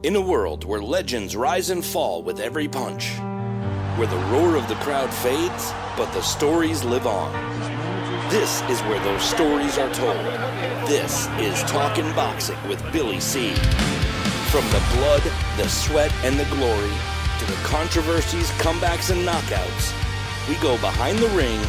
In a world where legends rise and fall with every punch, where the roar of the crowd fades, but the stories live on. This is where those stories are told. This is Talkin Boxing with Billy C. From the blood, the sweat, and the glory, to the controversies, comebacks, and knockouts, we go behind the ring,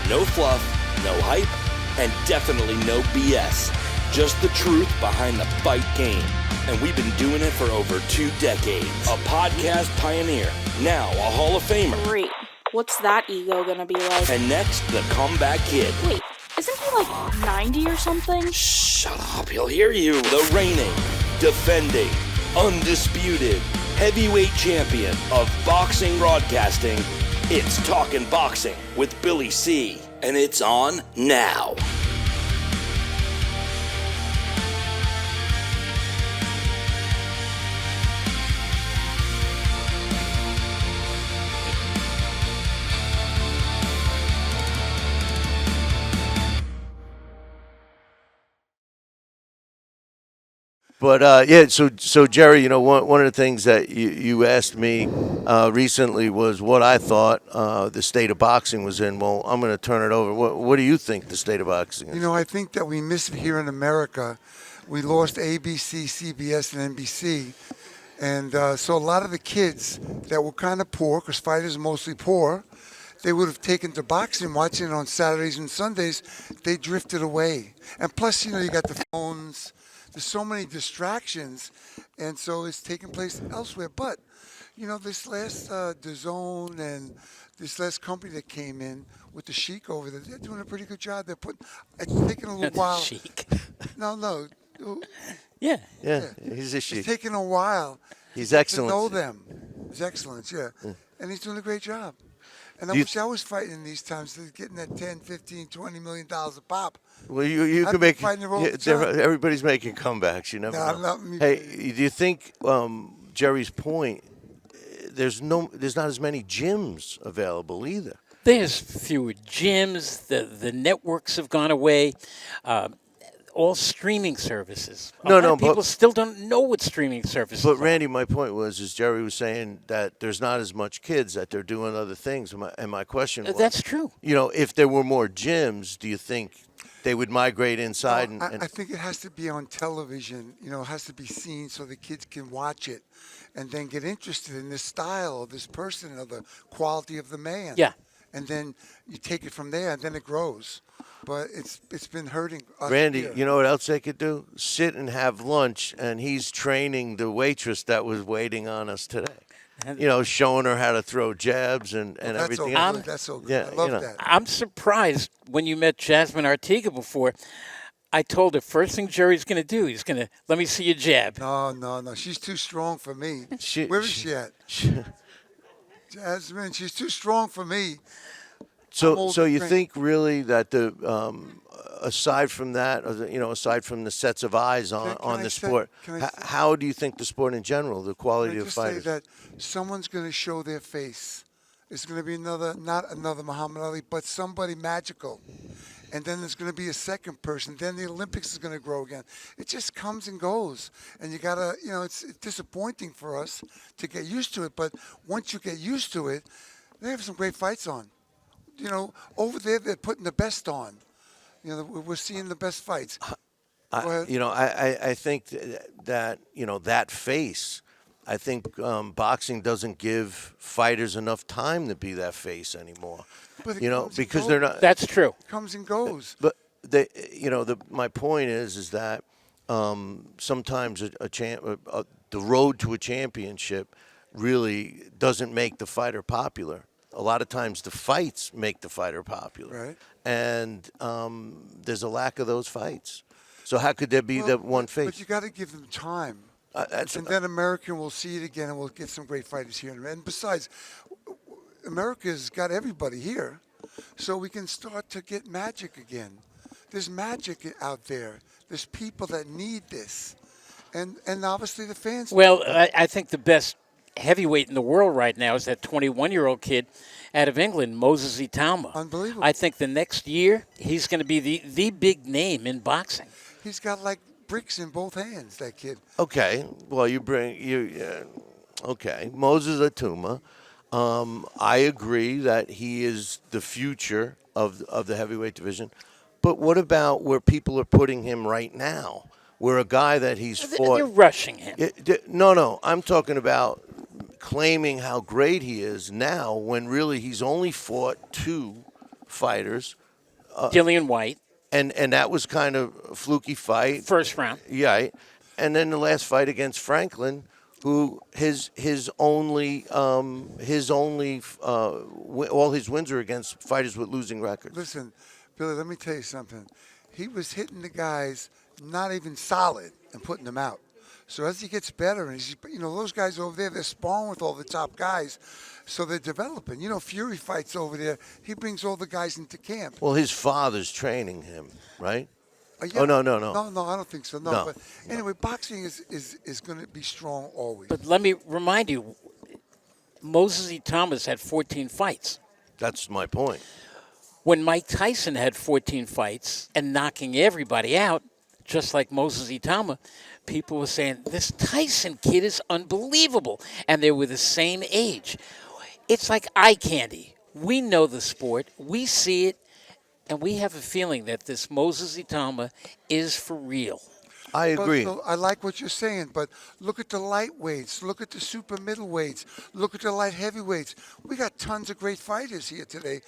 no fluff, no hype, and definitely no BS. Just the truth behind the fight game. And we've been doing it for over 2 decades. A podcast pioneer, now a Hall of Famer. Great. What's that ego gonna be like? And next, the comeback kid. Wait, isn't he like 90 or something? Shut up, he'll hear you. The reigning, defending, undisputed, heavyweight champion of boxing broadcasting. It's Talkin Boxing with Billy C. And it's on now. But so Jerry, you know, one of the things that you asked me recently was what I thought the state of boxing was in. Well, I'm going to turn it over. What do you think the state of boxing is? You know, I think that we miss it here in America. We lost ABC, CBS, and NBC. And so a lot of the kids that were kind of poor, because fighters are mostly poor, they would have taken to boxing, watching it on Saturdays and Sundays. They drifted away. And plus, you know, you got the phones. There's so many distractions, and so it's taking place elsewhere. But, you know, this last DAZN and this last company that came in with the Sheik over there, they're doing a pretty good job. It's taking a little while. Sheik. No. Yeah, he's a Sheik. It's taking a while. He's excellent. To know them. His excellence, yeah. And he's doing a great job. And I wish I was fighting in these times, getting that 10, 15, $20 million a pop. Well, you can make. Everybody's making comebacks. You never know. Not me. Hey, do you think Jerry's point? There's not as many gyms available either. There's fewer gyms. The networks have gone away. All streaming services. People still don't know what streaming services are. But Randy, my point was, Jerry was saying that there's not as much kids, that they're doing other things. And my question was, that's true. You know, if there were more gyms, do you think they would migrate inside? I think it has to be on television. You know, it has to be seen so the kids can watch it and then get interested in this style of this person or the quality of the man. Yeah. And then you take it from there, and then it grows. But it's been hurting us. Randy, here. you know what else they could do? Sit and have lunch, and he's training the waitress that was waiting on us today. You know, showing her how to throw jabs and everything else. That's so good. Yeah, I love that. I'm surprised when you met Jasmine Artiga before. I told her first thing Jerry's going to do, he's going to let me see your jab. No. She's too strong for me. Where is she at? Jasmine, she's too strong for me. So you think really that the aside from that, aside from the sets of eyes on the sport, how do you think the sport in general, the quality of fighters? Say that someone's going to show their face. It's going to be not another Muhammad Ali, but somebody magical. And then there's going to be a second person. Then the Olympics is going to grow again. It just comes and goes. And you got to, it's disappointing for us to get used to it. But once you get used to it, they have some great fights on. You know, over there they're putting the best on. You know, we're seeing the best fights. I think that that face. I think boxing doesn't give fighters enough time to be that face anymore. But because they're not. That's true. It comes and goes. But my point is that sometimes the road to a championship really doesn't make the fighter popular. A lot of times the fights make the fighter popular. Right. And there's a lack of those fights. So how could there be that one face? But you got to give them time. And then America will see it again, and we'll get some great fighters here. And besides, America's got everybody here, so we can start to get magic again. There's magic out there. There's people that need this. And obviously the fans. Well, I think the best heavyweight in the world right now is that 21-year-old kid out of England, Moses Itauma. Unbelievable. I think the next year he's going to be the big name in boxing. He's got like bricks in both hands. That kid. Okay. Well, okay. Moses Atuma. I agree that he is the future of the heavyweight division. But what about where people are putting him right now? Where a guy that he's fought. They're rushing him. No. I'm talking about claiming how great he is now when really he's only fought 2 fighters. Dillian White. And that was kind of a fluky fight. First round. Yeah. And then the last fight against Franklin, who all his wins are against fighters with losing records. Listen, Billy, let me tell you something. He was hitting the guys not even solid and putting them out. So as he gets better, and those guys over there, they're sparring with all the top guys, so they're developing. Fury fights over there. He brings all the guys into camp. Well, his father's training him, right? Yeah. Oh, no. No, I don't think so. No. But anyway, boxing is going to be strong always. But let me remind you, Moses E. Thomas had 14 fights. That's my point. When Mike Tyson had 14 fights and knocking everybody out, just like Moses Itama, people were saying, this Tyson kid is unbelievable. And they were the same age. It's like eye candy. We know the sport. We see it. And we have a feeling that this Moses Itama is for real. I agree. I like what you're saying, but look at the lightweights. Look at the super middleweights. Look at the light heavyweights. We got tons of great fighters here today.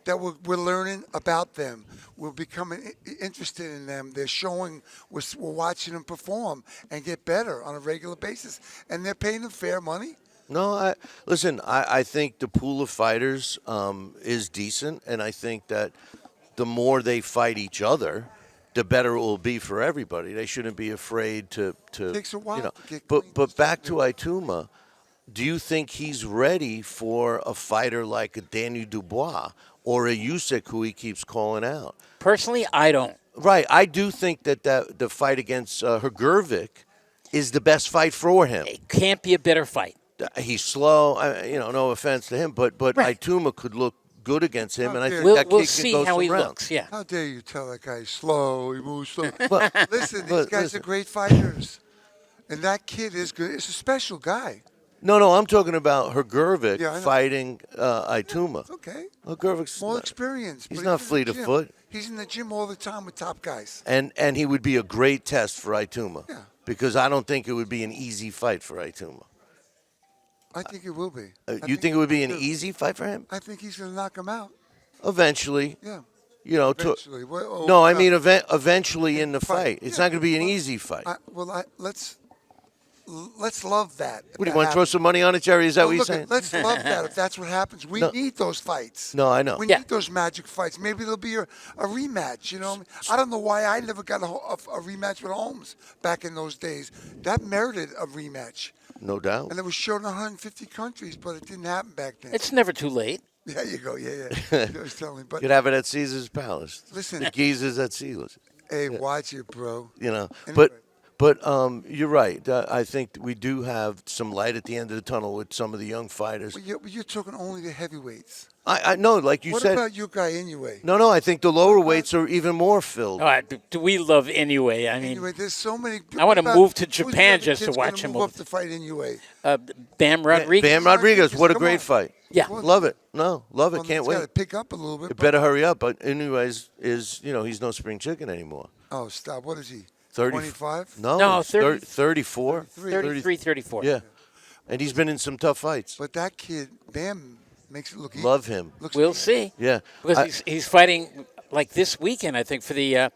That we're learning about them. We're becoming interested in them. They're showing, we're watching them perform and get better on a regular basis. And they're paying them fair money. No, I think the pool of fighters is decent, and I think that the more they fight each other, the better it will be for everybody. They shouldn't be afraid to It takes a while to get But back to Ituma, do you think he's ready for a fighter like a Daniel Dubois or a Usyk who he keeps calling out? Personally, I don't. Right. I do think that the fight against Hrgovic is the best fight for him. It can't be a better fight. He's slow. No offense to him, but Right. Ituma could look good against him, and I think We'll that kid can see go how some he rounds. looks. Yeah. How dare you tell that guy he's slow, he moves slow. Listen, these but guys listen. are great fighters. And that kid is good. It's a special guy. No, I'm talking about Hrgovic Yeah, I know. fighting Ituma. Okay. Hrgovic's More experience. He's but not in the fleet of gym. foot. He's in the gym all the time with top guys. And he would be a great test for Ituma. Yeah. Because I don't think it would be an easy fight for Ituma. I think it will be. You think it would be an too. easy fight for him? I think he's going to knock him out. Eventually. Yeah. Eventually. Well, No, I mean eventually in the fight. It's Yeah. not going to be an Well, easy fight. Let's love that. What do you want to throw some money on it, Jerry? Is that what you're Look, saying? let's love that if that's what happens. We No. need those fights. No, I know. We Yeah. need those magic fights. Maybe there'll be a rematch. I don't know why I never got a rematch with Holmes back in those days. That merited a rematch. No doubt. And it was shown in 150 countries, but it didn't happen back then. It's never too late. There you go. Yeah. I was telling you. But Could have it at Caesar's Palace. Listen. The geezers at Caesar's. hey, watch it, bro. Anyway. Anyway. But you're right. I think we do have some light at the end of the tunnel with some of the young fighters. But you're talking only the heavyweights. I know, like you What said. about your guy anyway? No, I think the lower weights are even more filled. All right, do we love anyway? I mean, Anyway, there's so many. I wanna What about- move to who's the Japan other just to kid's watch gonna him move over- up to fight anyway. Bam Rodriguez. Bam Rodriguez, what a Come great on. fight. Yeah. Love it. No, love it. Well, Can't it's gotta wait. pick up a little bit. It but- better hurry up. But anyways, he's no spring chicken anymore. Oh, stop. What is he? 30 25? No, it's 30 34. 33, 34. Yeah. And he's been in some tough fights. But that kid, Bam, makes it look easy. Love him. Looks We'll easy. see. Yeah. Because he's fighting like this weekend, I think, for the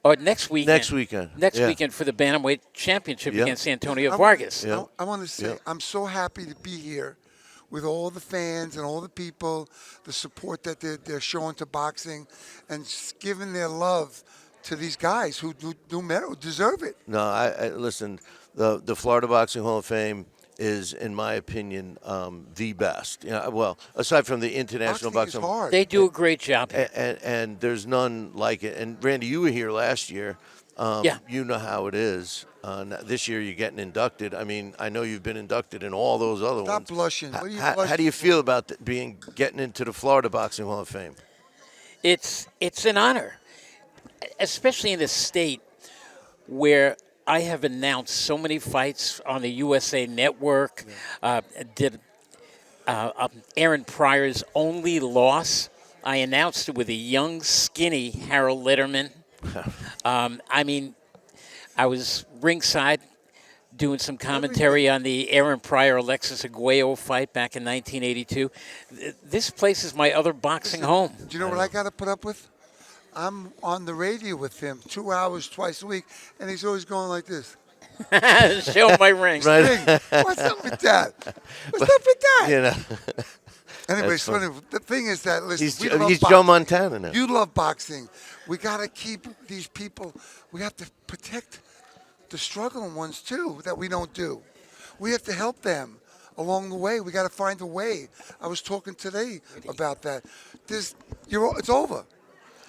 or next weekend. Next weekend. Next Yeah. weekend for the bantamweight championship Yeah. against Antonio I Vargas. Yeah. I want to say Yeah. I'm so happy to be here with all the fans and all the people, the support that they're showing to boxing, and just giving their love to these guys who deserve it. No, I listen. The Florida Boxing Hall of Fame is, in my opinion, the best. Well, aside from the International Boxing Boxing, is hard. They do a great job here. and there's none like it. And Randy, you were here last year. Yeah. You know how it is. This year you're getting inducted. I mean, I know you've been inducted in all those other Stop ones. blushing. What are you How blushing do you for? feel about getting into the Florida Boxing Hall of Fame? It's an honor, especially in a state where I have announced so many fights on the USA Network. Did Aaron Pryor's only loss. I announced it with a young, skinny Harold Letterman. I mean, I was ringside doing some commentary on the Aaron Pryor Alexis Aguayo fight back in 1982. This place is my other boxing home. Do you know what I got to put up with? I'm on the radio with him 2 hours twice a week, and he's always going like this. Show my ring. Right. What's up with that? What's up with that? You know, Anyway, That's so the thing is that, listen, he's we love Joe boxing. Montana now. You love boxing. We got to keep these people, we have to protect the struggling ones, too, that we don't do. We have to help them along the way. We got to find a way. I was talking today about that. It's over.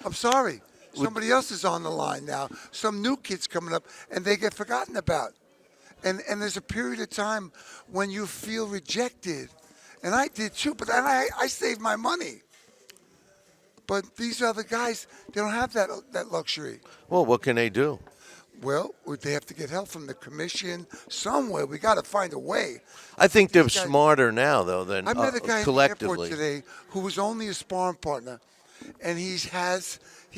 I'm sorry. Somebody else is on the line now. Some new kid's coming up, and they get forgotten about. And there's a period of time when you feel rejected. And I did too, but then I saved my money. But these other guys, they don't have that luxury. Well, what can they do? Well, they have to get help from the commission somewhere. We got to find a way. I think they're These guys- smarter now, though, than I met a guy in the collectively. airport today who was only a sparring partner, and he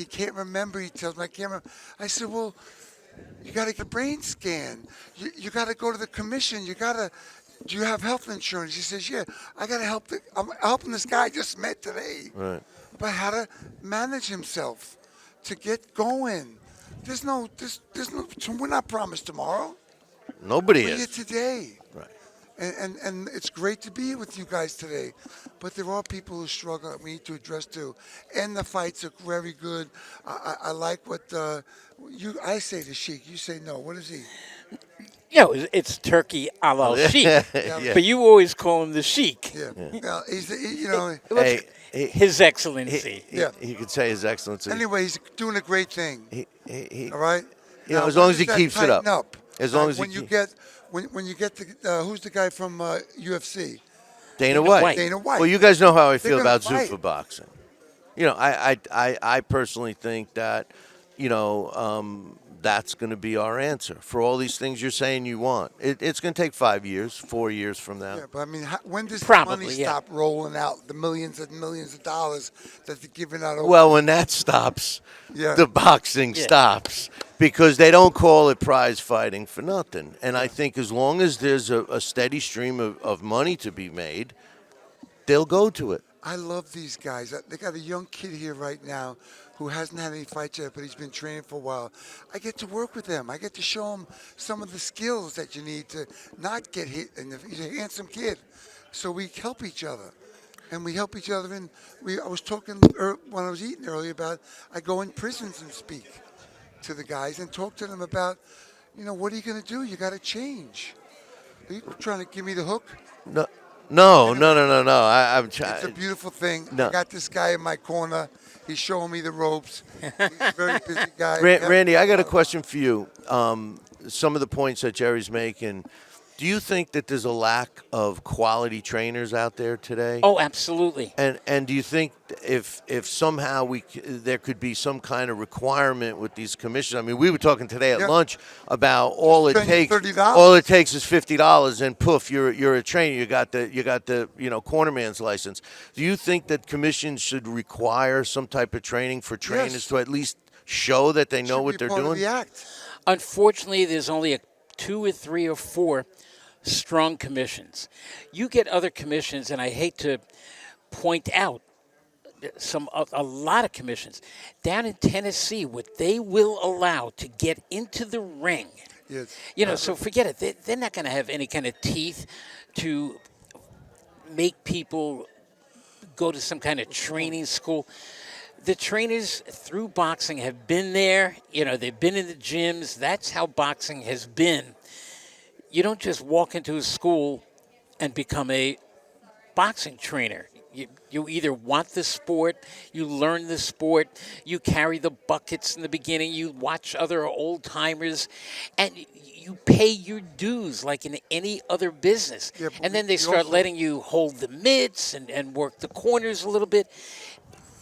can't remember. He tells me, I can't remember. I said, well, you got to get a brain scan. You got to go to the commission. Do you have health insurance? He says, yeah. I got to help. I'm helping this guy I just met today about how to manage himself to get going. There's no. We're not promised tomorrow. Nobody We're is. here today. Right. And it's great to be here with you guys today. But there are people who struggle that we need to address too. And the fights are very good. I like what I say to Sheik. You say no. What is he? You know, it's Turkey a la Sheik. Yeah. But you always call him the Sheik. Yeah. Well, you know. Hey, His Excellency. Yeah. He could say His Excellency. Anyway, he's doing a great thing. He, All right. you know, Now, as long when as he does that keeps it tighten up. As long as he when you keep- get when you get the who's the guy from UFC? Dana White. Dana White. Well, you guys know how I They're feel gonna about fight. Zuffa boxing. You know, I personally think that, you know, that's going to be our answer for all these things you're saying you want. It's going to take 5 years, 4 years from now. Yeah, but I mean, when does the Probably, money yeah. stop rolling out? The millions and millions of dollars that they're giving out. Well, when that stops, Yeah. the boxing stops because they don't call it prize fighting for nothing. And I think as long as there's a steady stream of money to be made, they'll go to it. I love these guys. They got a young kid here right now who hasn't had any fights yet, but he's been training for a while. I get to work with them. I get to show him some of the skills that you need to not get hit. And he's a handsome kid, so we help each other, and we help each other. I was talking when I was eating earlier about I go in prisons and speak to the guys and talk to them about, you know, what are you going to do? You got to change. Are you trying to give me the hook? No. I'm trying. It's a beautiful thing. No. I got this guy in my corner. He's showing me the ropes. He's a very busy guy. Randy, I got a question for you. Some of the points that Jerry's making, do you think that there's a lack of quality trainers out there today? Oh, absolutely. And do you think if somehow there could be some kind of requirement with these commissions? I mean, we were talking today at lunch about all it Spend takes. $30. All it takes is $50, and poof, you're a trainer. You got the cornerman's license. Do you think that commissions should require some type of training for trainers to at least show that they know Should what be they're part of doing? the act. Unfortunately, there's only 2 or 3 or 4 strong commissions. You get other commissions, and I hate to point out a lot of commissions down in Tennessee, what they will allow to get into the ring. Yes. You know, so forget it. They're not going to have any kind of teeth to make people go to some kind of training school. The trainers through boxing have been there. You know, they've been in the gyms. That's how boxing has been. You don't just walk into a school and become a boxing trainer. You either want the sport, you learn the sport, you carry the buckets in the beginning, you watch other old-timers, and you pay your dues like in any other business. Yeah, but and then they you start also- letting you hold the mitts and work the corners a little bit.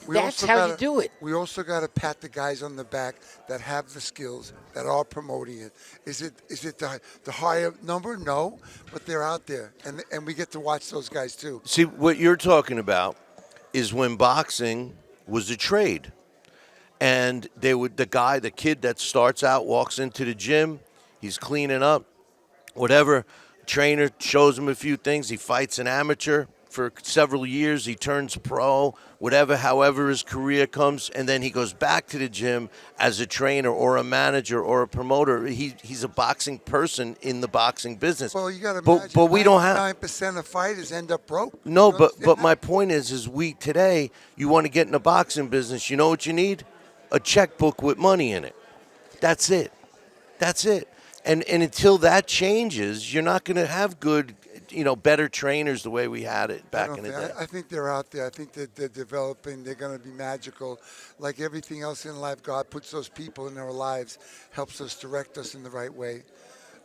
That's how you do it. We also got to pat the guys on the back that have the skills, that are promoting it. Is it the higher number? No, but they're out there, and we get to watch those guys too. See, what you're talking about is when boxing was a trade. And the kid that starts out, walks into the gym, he's cleaning up, whatever. Trainer shows him a few things. He fights an amateur for several years. He turns pro, however his career comes, and then he goes back to the gym as a trainer or a manager or a promoter. He's a boxing person in the boxing business. Well, you got to imagine, but we don't have 9% of fighters end up broke. No, but my point is we today, you want to get in the boxing business, you know what you need? A checkbook with money in it. That's it. And until that changes, you're not going to have good, better trainers the way we had it back in the day. I think they're out there. I think that they're developing. They're going to be magical. Like everything else in life, God puts those people in our lives, helps us direct us in the right way.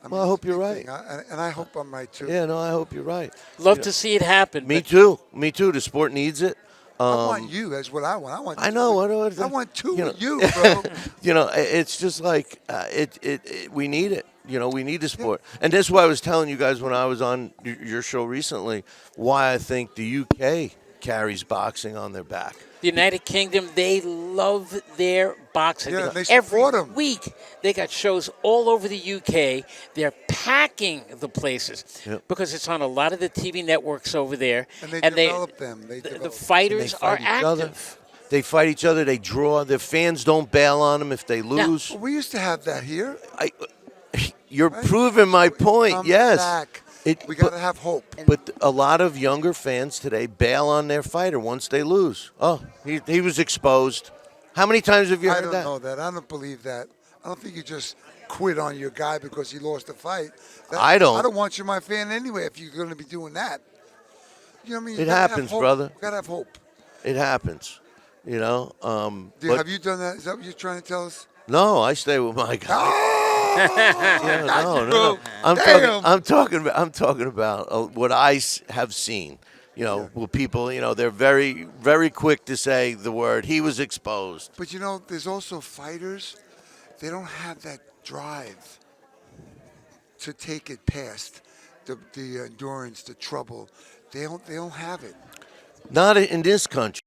I hope you're right. And I hope I'm right, too. Yeah, no, I hope you're right. Love to see it happen. Me too. The sport needs it. I want you. That's what I want. I know. I want two with you, bro. It's just like we need it. We need the sport. And that's why I was telling you guys when I was on your show recently why I think the UK carries boxing on their back. The United Kingdom, they love their boxing. Yeah, they support them. Every week, they got shows all over the UK. They're packing the places because it's on a lot of the TV networks over there. And they develop them. The fighters are active. They fight each other. They draw. Their fans don't bail on them if they lose. Well, we used to have that here. You're proving my point. Yes. We got to have hope. But a lot of younger fans today bail on their fighter once they lose. Oh, he was exposed. How many times have you heard that? I don't know that. I don't believe that. I don't think you just quit on your guy because he lost a fight. I don't. I don't want you my fan anyway if you're going to be doing that. You know what I mean? It happens, brother. You got to have hope. It happens. Have you done that? Is that what you're trying to tell us? No, I stay with my guy. No. I'm talking about what I have seen. Well, people, they're very, very quick to say the word. He was exposed. But there's also fighters. They don't have that drive to take it past the endurance, the trouble. They don't have it. Not in this country.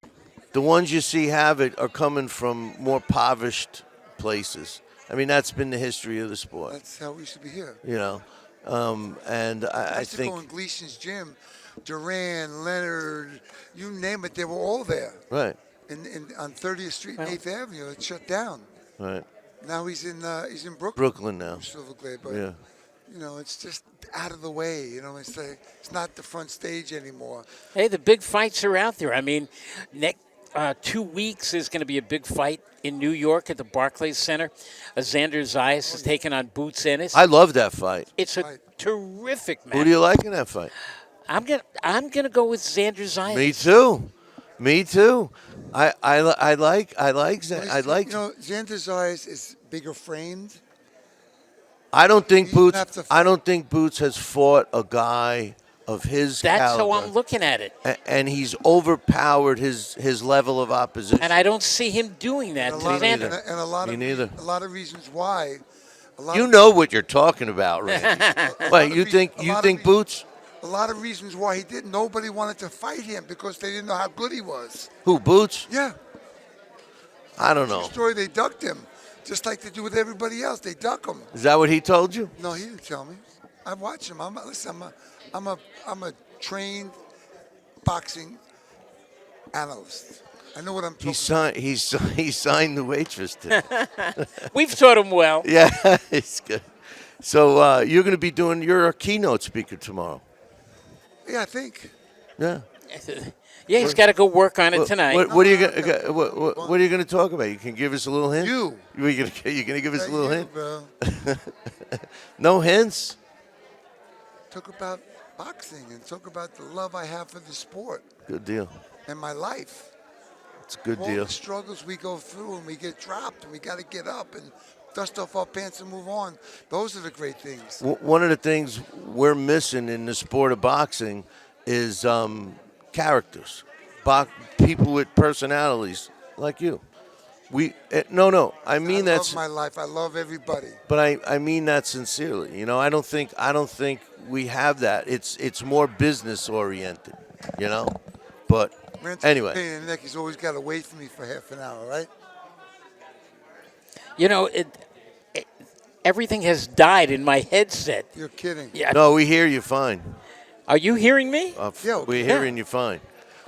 The ones you see have it are coming from more impoverished places. I mean, that's been the history of the sport. That's how we used to be here. And I think. Go in Gleason's gym, Duran, Leonard, you name it, they were all there. Right. On 30th Street and 8th Avenue, it shut down. Right. Now he's in Brooklyn. Brooklyn now. Silverglade, but it's just out of the way. It's not the front stage anymore. Hey, the big fights are out there. I mean, next 2 weeks is going to be a big fight in New York at the Barclays Center. Xander Zayas is taking on Boots Ennis. I love that fight. It's a terrific match. Who do you like in that fight? I'm gonna go with Xander Zayas. Me too. I like Xander Zayas is bigger framed. I don't think Boots has fought a guy of his That's caliber. how I'm looking at it. And he's overpowered his level of opposition. And I don't see him doing that to Xander. And a lot of reasons why. You know what you're talking about, Randy. Wait, you think Boots? A lot of reasons why he didn't. Nobody wanted to fight him because they didn't know how good he was. Who, Boots? Yeah. I don't know. Story, they ducked him, just like they do with everybody else. They duck him. Is that what he told you? No, he didn't tell me. I watch him. I'm a trained boxing analyst. I know what I'm talking about. He signed the waitress today. We've taught him well. Yeah, it's good. So you're a keynote speaker tomorrow. Yeah, I think. Yeah. Yeah, he's got to go work on it tonight. What are you going to talk about? You can give us a little hint. You going to give us a little hint? Bro. No hints. Talk about boxing and talk about the love I have for the sport. Good deal. And my life. It's a good All deal. the struggles we go through and we get dropped and we got to get up and dust off our pants and move on. Those are the great things. One of the things we're missing in the sport of boxing is characters. people with personalities like you. No. I mean I love my life. I love everybody. But I mean that sincerely. You know, I don't think we have that. It's more business oriented. You know, but anyway. Pain in the neck, he's always got to wait for me for half an hour, right? You know, everything has died in my headset. You're kidding. Yeah. No, we hear you fine. Are you hearing me? Yeah, We're hearing you fine.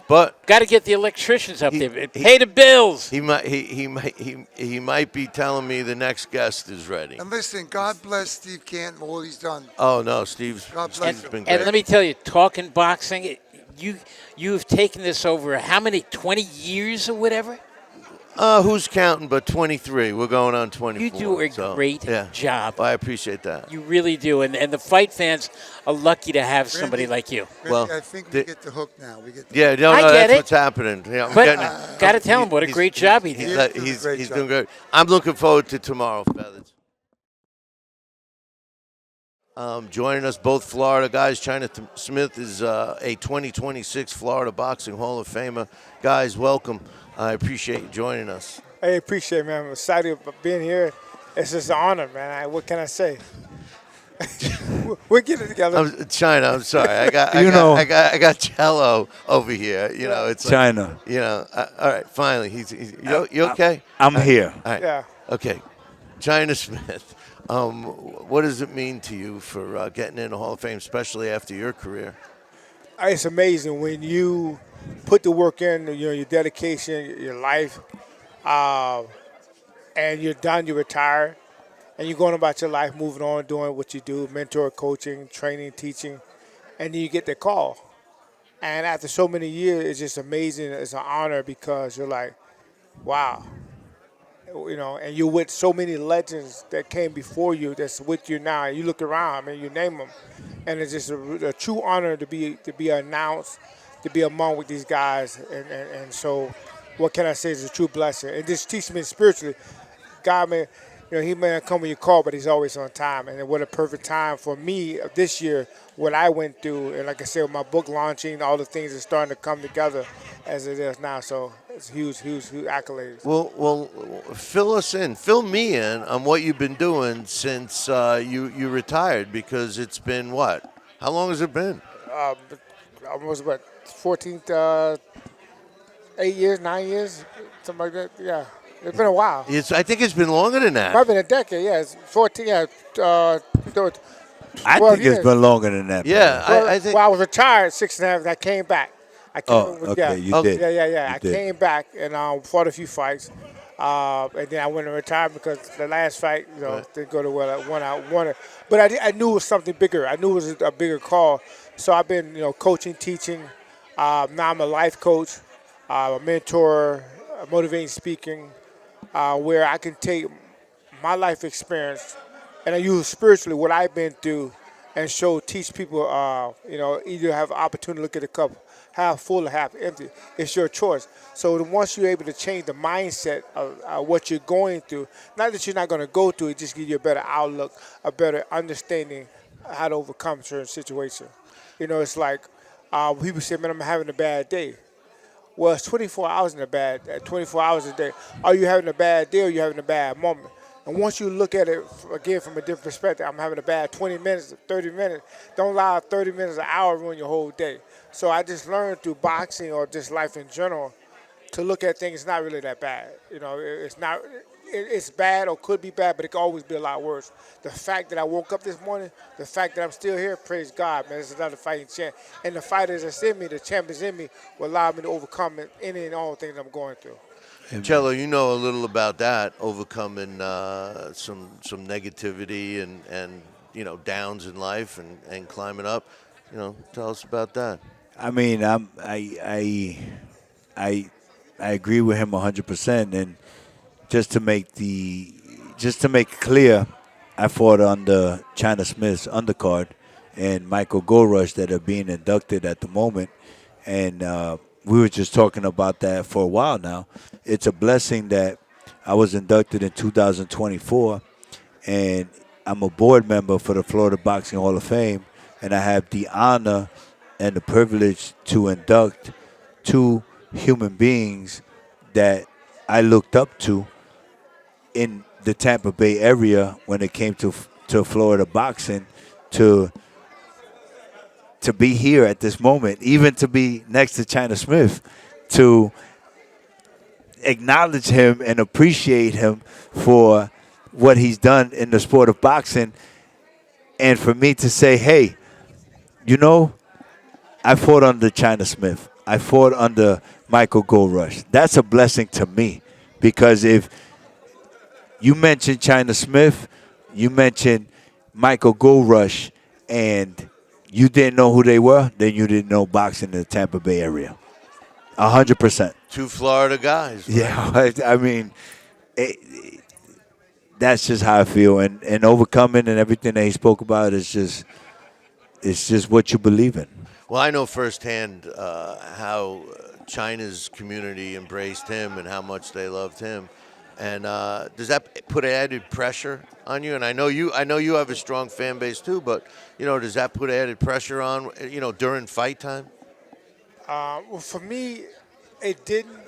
But got to get the electricians up there. Pay the bills. he might be telling me the next guest is ready. And listen, God bless Steve Canton for all he's done. Oh no, Steve's been great. And let me tell you, Talkin Boxing, you've taken this over how many, 20 years or whatever? Who's counting? But 23. We're going on 24. You do a great job. I appreciate that. You really do, and the fight fans are lucky to have somebody like you. Randy, Well, I think we get the hook now. We get the Yeah, no, I get that's it. what's happening. Yeah, I'm But getting- got to tell him what a he's- great job he did. He's doing great. I'm looking forward to tomorrow, Feathers. Joining us, both Florida guys. China Smith is a 2026 Florida Boxing Hall of Famer. Guys, welcome. I appreciate you joining us. I appreciate it, man. I'm excited about being here. It's just an honor, man. What can I say? We'll get it together. China, I'm sorry. I got Chelo over here. You know, it's China. Like, you know, all right. Finally, you okay? I'm here. All right. Yeah. Okay, China Smith. What does it mean to you for getting in the Hall of Fame, especially after your career? It's amazing when you put the work in, your dedication, your life, and you're done, you retire, and you're going about your life, moving on, doing what you do, mentor, coaching, training, teaching, and then you get the call. And after so many years, it's just amazing. It's an honor because you're like, wow. And you're with so many legends that came before you that's with you now. You look around, you name them. And it's just a true honor to be announced, to be among with these guys. And so what can I say is a true blessing. And this teaches me spiritually, God, man, he may not come when you call, but he's always on time. And what a perfect time for me this year, what I went through. And like I said, with my book launching, all the things are starting to come together as it is now. So it's huge accolades. Well, fill me in on what you've been doing since you retired, because it's been what? How long has it been? Almost 8 years, 9 years, something like that. Yeah, it's been a while. I think it's been longer than that. Might have been a decade. Yeah, it's 14. Yeah, I 12 think years. it's been longer than that. Yeah, Well, I think. I was retired 6.5. I came back. You did. Yeah. You I did. came back and fought a few fights, and then I went to retire because the last fight, didn't go to well. I wanted, but I knew it was something bigger. I knew it was a bigger call. So I've been, coaching, teaching. Now I'm a life coach, a mentor, motivating speaking, where I can take my life experience and I use spiritually what I've been through and teach people, either have an opportunity to look at the cup half full or half empty. It's your choice. So once you're able to change the mindset of what you're going through, not that you're not going to go through it, just give you a better outlook, a better understanding how to overcome certain situations. It's like people say, man, I'm having a bad day. Well, it's 24 hours 24 hours a day. Are you having a bad day or are you having a bad moment? And once you look at it, again, from a different perspective, I'm having a bad 20 minutes, 30 minutes. Don't allow 30 minutes, an hour ruin your whole day. So I just learned through boxing or just life in general to look at things not really that bad. It's bad or could be bad, but it could always be a lot worse. The fact that I woke up this morning, the fact that I'm still here, praise God, man, it's another fighting chance. And the fighters that's in me, the champions in me, will allow me to overcome any and all things I'm going through. Chelo, you know a little about that, overcoming some negativity and downs in life and climbing up. Tell us about that. I mean, I agree with him 100%, and just to make it clear, I fought under China Smith's undercard and Michael Goldrush that are being inducted at the moment, and we were just talking about that for a while now. It's a blessing that I was inducted in 2024, and I'm a board member for the Florida Boxing Hall of Fame, and I have the honor and the privilege to induct two human beings that I looked up to in the Tampa Bay area when it came to Florida boxing, to be here at this moment, even to be next to China Smith, to acknowledge him and appreciate him for what he's done in the sport of boxing, and for me to say, hey, you know, I fought under China Smith. I fought under Michael Gold Rush. That's a blessing to me, because if you mentioned China Smith, you mentioned Michael Gold Rush, and you didn't know who they were, then you didn't know boxing in the Tampa Bay area. 100%. Two Florida guys. Right? Yeah, I mean, that's just how I feel. And overcoming and everything that he spoke about is just, it's just what you believe in. Well, I know firsthand how China's community embraced him and how much they loved him. And does that put added pressure on you? And I know you have a strong fan base too, but does that put added pressure on during fight time? Well, for me, it didn't,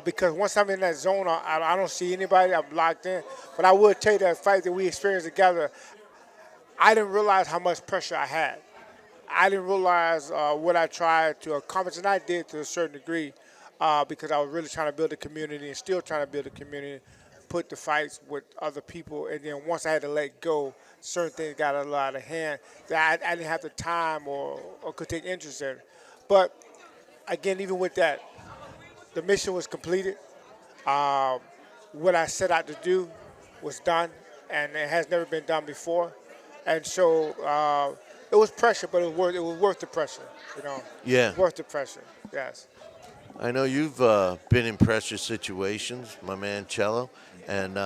because once I'm in that zone, I don't see anybody. I'm locked in. But I would tell you that fight that we experienced together, I didn't realize how much pressure I had. I didn't realize what I tried to accomplish, and I did to a certain degree, because I was really trying to build a community and still trying to build a community, put the fights with other people, and then once I had to let go, certain things got a lot out of hand that I didn't have the time or could take interest in. But again, even with that, the mission was completed. What I set out to do was done, and it has never been done before. And so it was pressure, but it was worth the pressure. Yeah. Worth the pressure. Yes. I know you've been in pressure situations, my man Chelo, and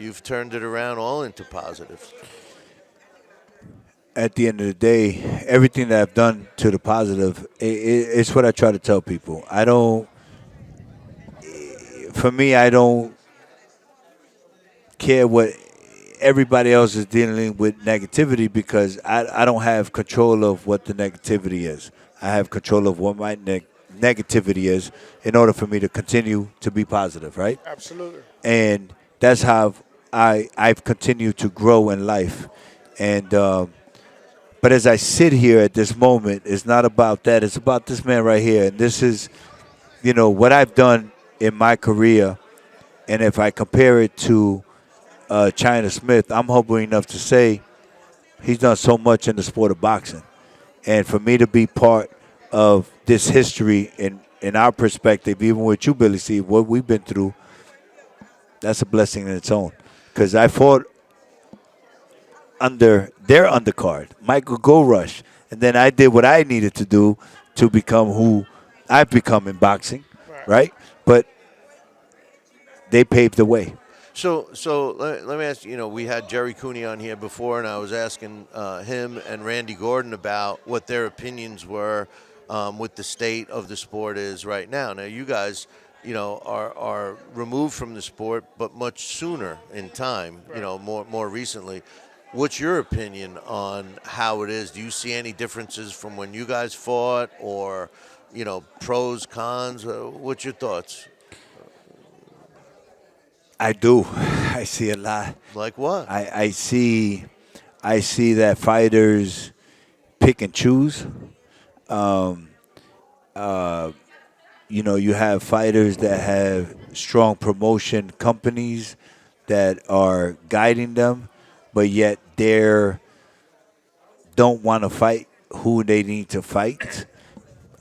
you've turned it around all into positives. At the end of the day, everything that I've done to the positive, it's what I try to tell people. For me, I don't care what everybody else is dealing with negativity, because I don't have control of what the negativity is. I have control of what my negativity is in order for me to continue to be positive, right? Absolutely. And that's how I've continued to grow in life. And but as I sit here at this moment, it's not about that. It's about this man right here. And this is, what I've done in my career. And if I compare it to China Smith, I'm humble enough to say he's done so much in the sport of boxing. And for me to be part of this history in our perspective, even with you, Billy C., what we've been through, that's a blessing in its own. Because I fought under their undercard, Michael Gold Rush, and then I did what I needed to do to become who I've become in boxing, right? But they paved the way. So let me ask you, we had Jerry Cooney on here before, and I was asking him and Randy Gordon about what their opinions were with the state of the sport is right now. Now, you guys, are removed from the sport, but much sooner in time, more recently. What's your opinion on how it is? Do you see any differences from when you guys fought, or, pros, cons? What's your thoughts? I do. I see a lot. Like what? I see that fighters pick and choose. You have fighters that have strong promotion companies that are guiding them, but yet they don't want to fight who they need to fight.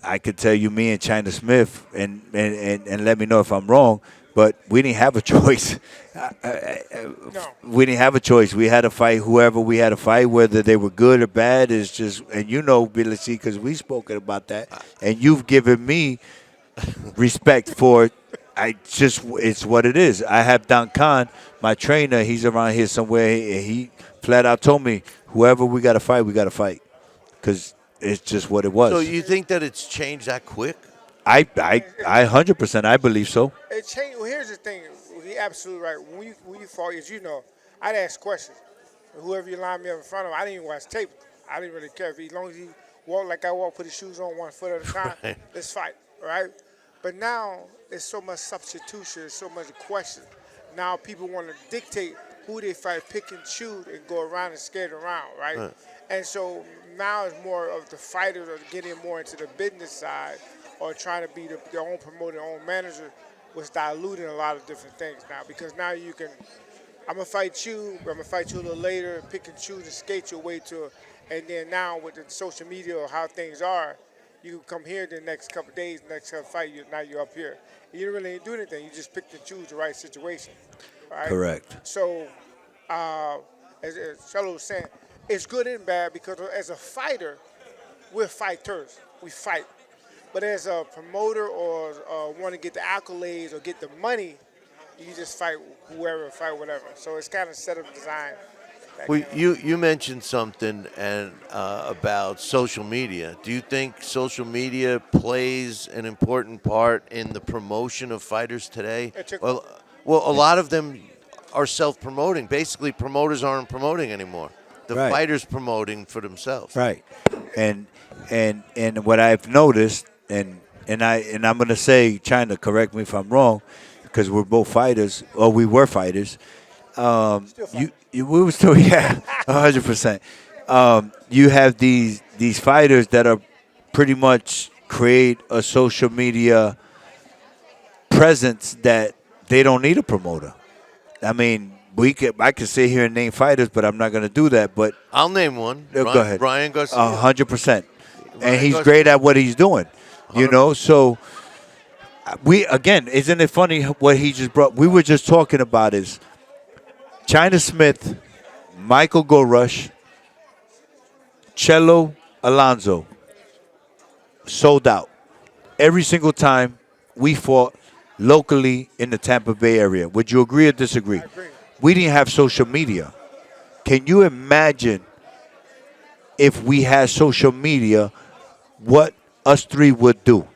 I could tell you, me and China Smith, and let me know if I'm wrong, but we didn't have a choice. No. We didn't have a choice. We had to fight whoever we had to fight, whether they were good or bad. Is just, and Billy C., because we've spoken about that, and you've given me respect for it. It's what it is. I have Don Khan, my trainer. He's around here somewhere. He flat out told me, whoever we got to fight, because it's just what it was. So you think that it's changed that quick? I 100%, I believe so. It changed. Well, here's the thing. He's absolutely right. When you fought, as I'd ask questions. Whoever you lined me up in front of, I didn't even watch tape. I didn't really care. As long as he walked like I walk, put his shoes on 1 foot at a time, let's fight, right? But now it's so much substitution, so much question. Now people want to dictate who they fight, pick and choose, and go around and skate around, right? And so now it's more of the fighters are getting more into the business side or trying to be their own promoter, their own manager, was diluting a lot of different things now. Because now you can, I'm going to fight you, but I'm going to fight you a little later, pick and choose and skate your way to it. And then now with the social media or how things are, you can come here the next couple of days, next couple fight, now you're up here. You didn't really do anything. You just picked and choose the right situation. Right? Correct. So, as Chelo was saying, it's good and bad because as a fighter, we're fighters. We fight. But as a promoter or want to get the accolades or get the money, you just fight whoever, fight whatever. So it's kind of set up design. Well, you mentioned something about social media. Do you think social media plays an important part in the promotion of fighters today? Well, a lot of them are self-promoting. Basically, promoters aren't promoting anymore. The Right. fighters promoting for themselves. Right. And what I've noticed, and I'm gonna say, China, correct me if I'm wrong, because we're both fighters, or we were fighters. We were still 100%. You have these fighters that are pretty much create a social media presence that they don't need a promoter. I mean, I could sit here and name fighters, but I'm not going to do that. But I'll name one. Go ahead. Ryan Garcia. 100%. And he's Garcia. great at what he's doing. You know, so isn't it funny what he just brought? We were just talking about is China Smith, Michael Gorush, Chelo, Alonzo, sold out. Every single time we fought locally in the Tampa Bay area. Would you agree or disagree? I agree. We didn't have social media. Can you imagine if we had social media, what us three would do?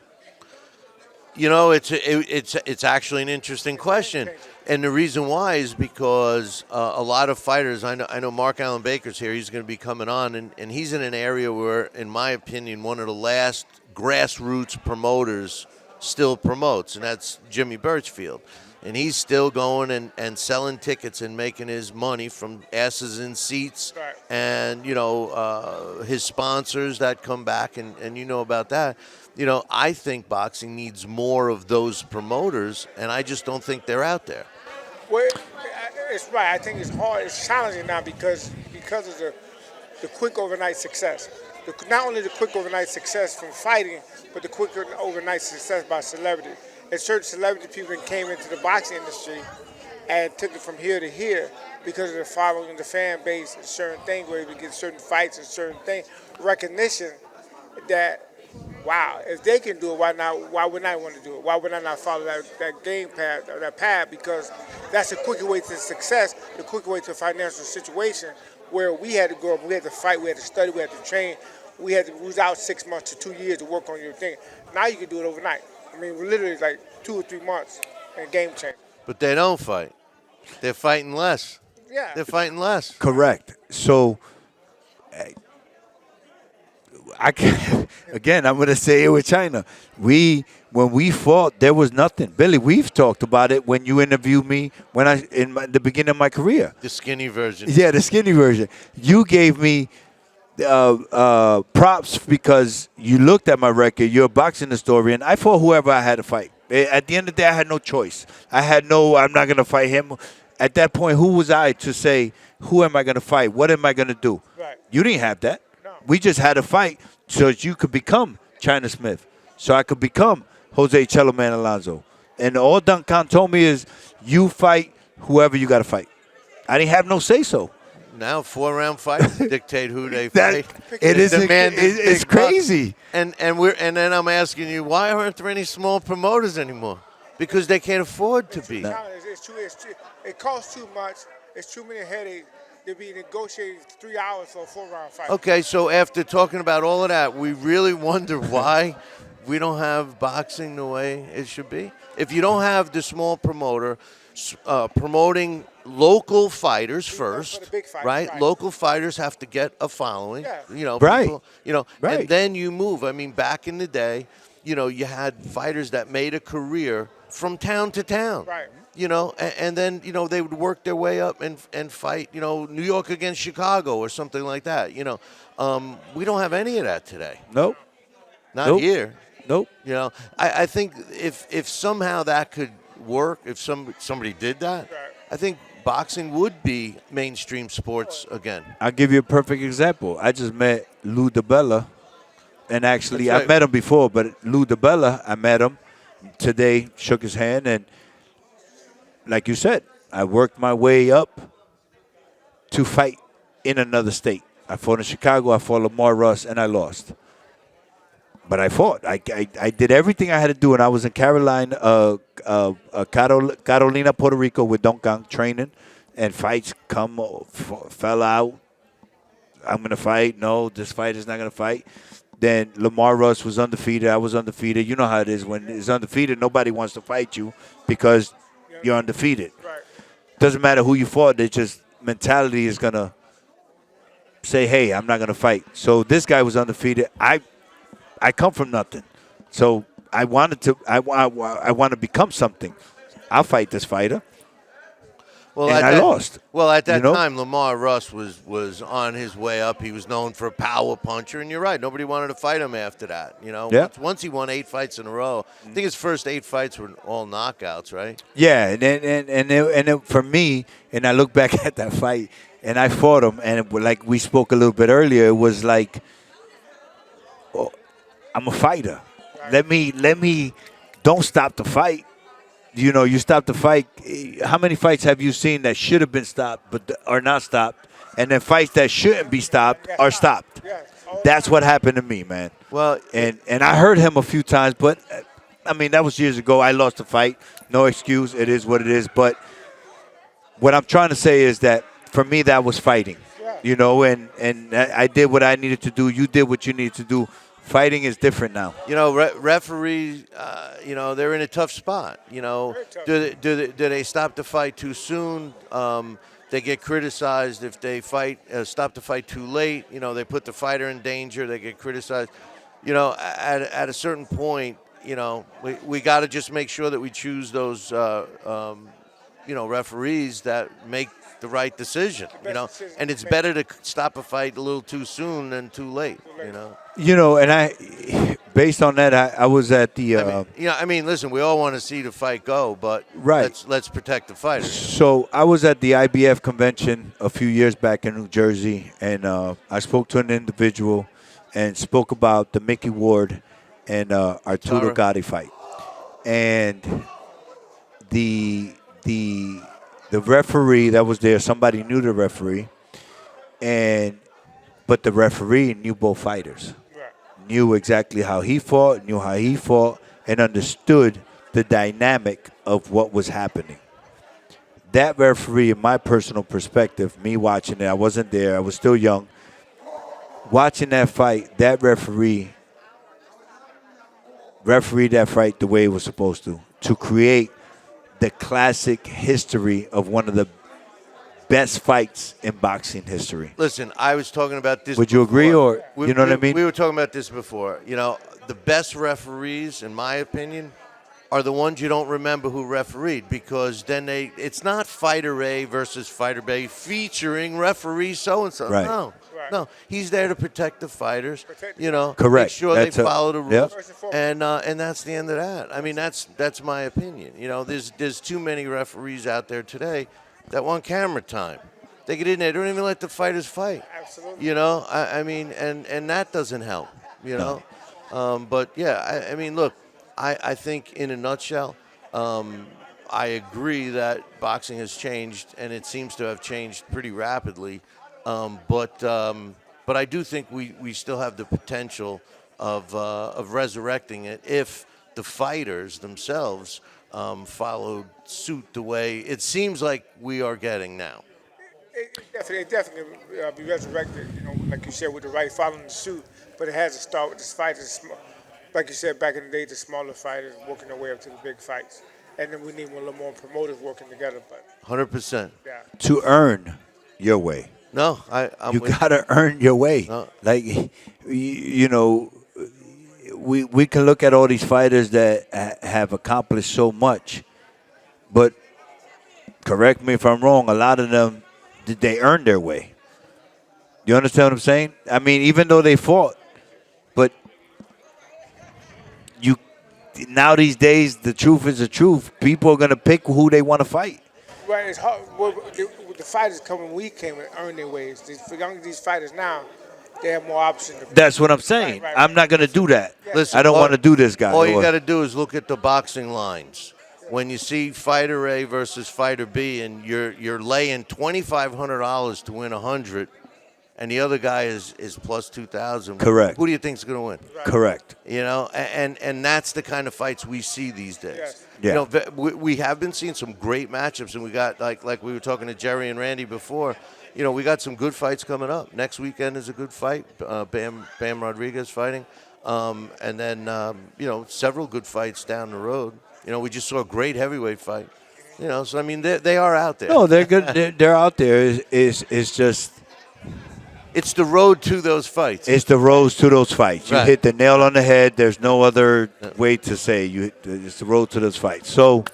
You know, it's actually an interesting question, and the reason why is because a lot of fighters. I know Mark Allen Baker's here. He's going to be coming on, and he's in an area where, in my opinion, one of the last grassroots promoters still promotes, and that's Jimmy Birchfield. And he's still going and selling tickets and making his money from asses in seats, Right. and his sponsors that come back, and you know about that. I think boxing needs more of those promoters, and I just don't think they're out there. Well, it's right. I think it's hard. It's challenging now because of the quick overnight success. Not only the quick overnight success from fighting, but the quick overnight success by celebrity. And certain celebrity people came into the boxing industry and took it from here to here because of the following, the fan base, and certain things where we get certain fights and certain things, recognition that, wow, if they can do it, why not? Why wouldn't I want to do it? Why would I not follow that game path or that path? Because that's a quicker way to success, the quicker way to a financial situation where we had to go up, we had to fight, we had to study, we had to train, we was out 6 months to 2 years to work on your thing. Now you can do it overnight. I mean, we're literally like 2 or 3 months and game change. But they don't fight. They're fighting less. Yeah. They're fighting less. Correct. So, again, I'm going to say it with China. When we fought, there was nothing. Billy, we've talked about it when you interviewed me in the beginning of my career. The skinny version. Yeah, the skinny version. You gave me props because you looked at my record. You're a boxing historian. I fought whoever I had to fight. At the end of the day, I had no choice. I'm not going to fight him. At that point, who was I to say, who am I going to fight? What am I going to do? Right. You didn't have that. No. We just had to fight so that you could become China Smith, so I could become Jose Chelo Man Alonzo. And all Duncan told me is, you fight whoever you got to fight. I didn't have no say-so. Now 4-round fights dictate who they fight. It's crazy. And then I'm asking you, why aren't there any small promoters anymore? Because they can't afford to be. It costs too much. It's too many headaches to be negotiating 3 hours for a 4-round fight. Okay, so after talking about all of that, we really wonder why we don't have boxing the way it should be. If you don't have the small promoter promoting local fighters first, the big fighters, right? right. Local fighters have to get a following, Yeah. Right. Right. People, Right. and then you move. I mean, back in the day, you had fighters that made a career from town to town. Right. And then, they would work their way up and fight, New York against Chicago or something like that. We don't have any of that today. Nope. Not Nope. here. Nope. I think if somehow that could work, if somebody did that, I think boxing would be mainstream sports again. I'll give you a perfect example. I just met Lou Dibella, and actually That's I right. met him before, but Lou Dibella, I met him today, shook his hand, and like you said, I worked my way up to fight in another state. I fought in Chicago, I fought Lamar Russ, and I lost. But I fought. I did everything I had to do, and I was in Carolina, Carolina, Puerto Rico with Don Gang training, and fights fell out. I'm going to fight. No, this fight is not going to fight. Then Lamar Russ was undefeated. I was undefeated. You know how it is. When it's undefeated, nobody wants to fight you because you're undefeated. Right. Doesn't matter who you fought. It's just mentality is going to say, hey, I'm not going to fight. So this guy was undefeated. I come from nothing. So I want to become something. I'll fight this fighter. Well, And I lost. Well, at that You know? time, Lamar Russ was on his way up. He was known for a power puncher, and you're right. Nobody wanted to fight him after that. Yeah. Once he won 8 fights in a row, I think his first 8 fights were all knockouts, right? Yeah, and for me, and I look back at that fight, and I fought him, and like we spoke a little bit earlier, it was like, oh, I'm a fighter. Let me don't stop the fight. You stop the fight. How many fights have you seen that should have been stopped but are not stopped? And then fights that shouldn't be stopped are stopped. That's what happened to me, man. Well, And I heard him a few times, but I mean, that was years ago. I lost the fight. No excuse. It is what it is. But what I'm trying to say is that for me, that was fighting. And I did what I needed to do. You did what you needed to do. Fighting is different now. Referees, they're in a tough spot. Do they stop the fight too soon? They get criticized if they stop the fight too late. They put the fighter in danger. They get criticized. At a certain point, we got to just make sure that we choose those, referees that make the right decision. And it's better to stop a fight a little too soon than too late. And based on that, I was at the. Listen, we all want to see the fight go, but Right. let's protect the fighters. So I was at the IBF convention a few years back in New Jersey, and I spoke to an individual and spoke about the Mickey Ward and Arturo Gatti fight, and the referee that was there, somebody knew the referee, but the referee knew both fighters. Knew exactly how he fought, and understood the dynamic of what was happening. That referee, in my personal perspective, me watching it, I wasn't there, I was still young. Watching that fight, that referee that fight the way it was supposed to create the classic history of one of the best fights in boxing history. Listen, I was talking about this. Would you agree, before. or you know what I mean? We were talking about this before. The best referees, in my opinion, are the ones you don't remember who refereed, because then it's not fighter A versus fighter B featuring referee so and so. Right. No, he's there to protect the fighters. Correct. Make sure That's they follow the rules, Yep. and that's the end of that. I mean, that's my opinion. There's too many referees out there today that want camera time. They get in there, don't even let the fighters fight. Absolutely. I mean, and that doesn't help. But yeah, look, I think in a nutshell, I agree that boxing has changed, and it seems to have changed pretty rapidly. But I do think we still have the potential of resurrecting it if the fighters themselves followed suit the way it seems like we are getting now. It definitely be resurrected, like you said, with the right following the suit. But it has to start with the fighters, like you said, back in the day, the smaller fighters working their way up to the big fights. And then we need a little more promoters working together. But 100%. yeah, To earn your way. No, I'm You with got to earn your way. No. Like, we can look at all these fighters that have accomplished so much, but correct me if I'm wrong. A lot of them, did they earn their way? You understand what I'm saying? I mean, even though they fought, but you now these days, the truth is the truth. People are gonna pick who they want to fight. Right, it's hard. Well, the fighters coming, we came and earned their ways. These fighters now, they have more options. That's what I'm saying. Right. I'm not gonna do that. Listen, I don't want to do this, guy. All you got to do is look at the boxing lines. When you see fighter A versus fighter B, and you're laying $2,500 to win 100, and the other guy is plus 2,000. Correct. Who do you think's going to win? Correct. You know, and that's the kind of fights we see these days. Yes. Yeah. You know, we have been seeing some great matchups, and we got like we were talking to Jerry and Randy before. You know, we got some good fights coming up. Next weekend is a good fight. Bam Rodriguez fighting, and then you know, several good fights down the road. You know, we just saw a great heavyweight fight. You know, so I mean, they are out there. No, they're good. They're out there. It's just. It's the road to those fights. It's the road to those fights. You Right. hit the nail on the head. There's no other way to say it's the road to those fights. So,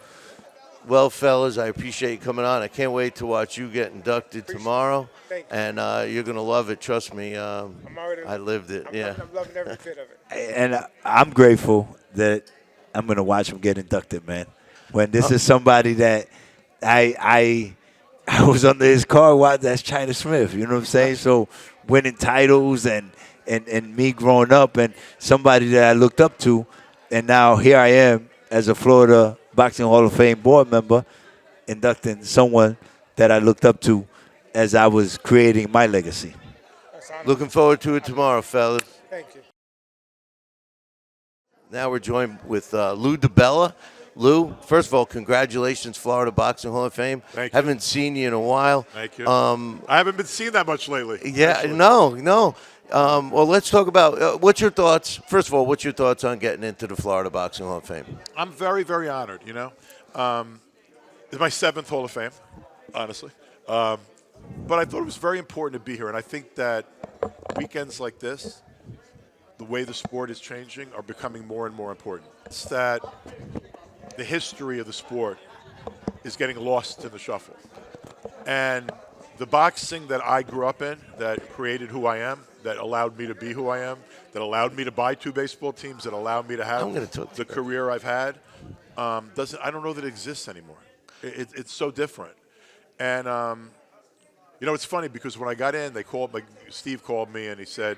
Well, fellas, I appreciate you coming on. I can't wait to watch you get inducted tomorrow. Thank you. And you're going to love it. Trust me. already- I lived it. Yeah. I'm loving every bit of it. and I'm grateful that I'm going to watch him get inducted, man. When this is somebody that I was under his car, that's China Smith. You know what I'm saying? So winning titles and me growing up and somebody that I looked up to, and now here I am as a Florida Boxing Hall of Fame board member, inducting someone that I looked up to as I was creating my legacy. Looking forward to it tomorrow, fellas. Thank you. Now we're joined with Lou Dibella. Lou, first of all, congratulations, Florida Boxing Hall of Fame. Thank you. Haven't seen you in a while. Thank you. I haven't been seen that much lately. Yeah, actually. no. Well, let's talk about what's your thoughts. First of all, what's your thoughts on getting into the Florida Boxing Hall of Fame? I'm very, very honored, you know. It's my 7th Hall of Fame, honestly. But I thought it was very important to be here, and I think that weekends like this, the way the sport is changing, are becoming more and more important. It's that the history of the sport is getting lost in the shuffle. And the boxing that I grew up in, that created who I am, that allowed me to be who I am, that allowed me to buy 2 baseball teams, that allowed me to have the career I've had, I don't know that it exists anymore. It's so different. And, you know, it's funny because when I got in, Steve called me and he said,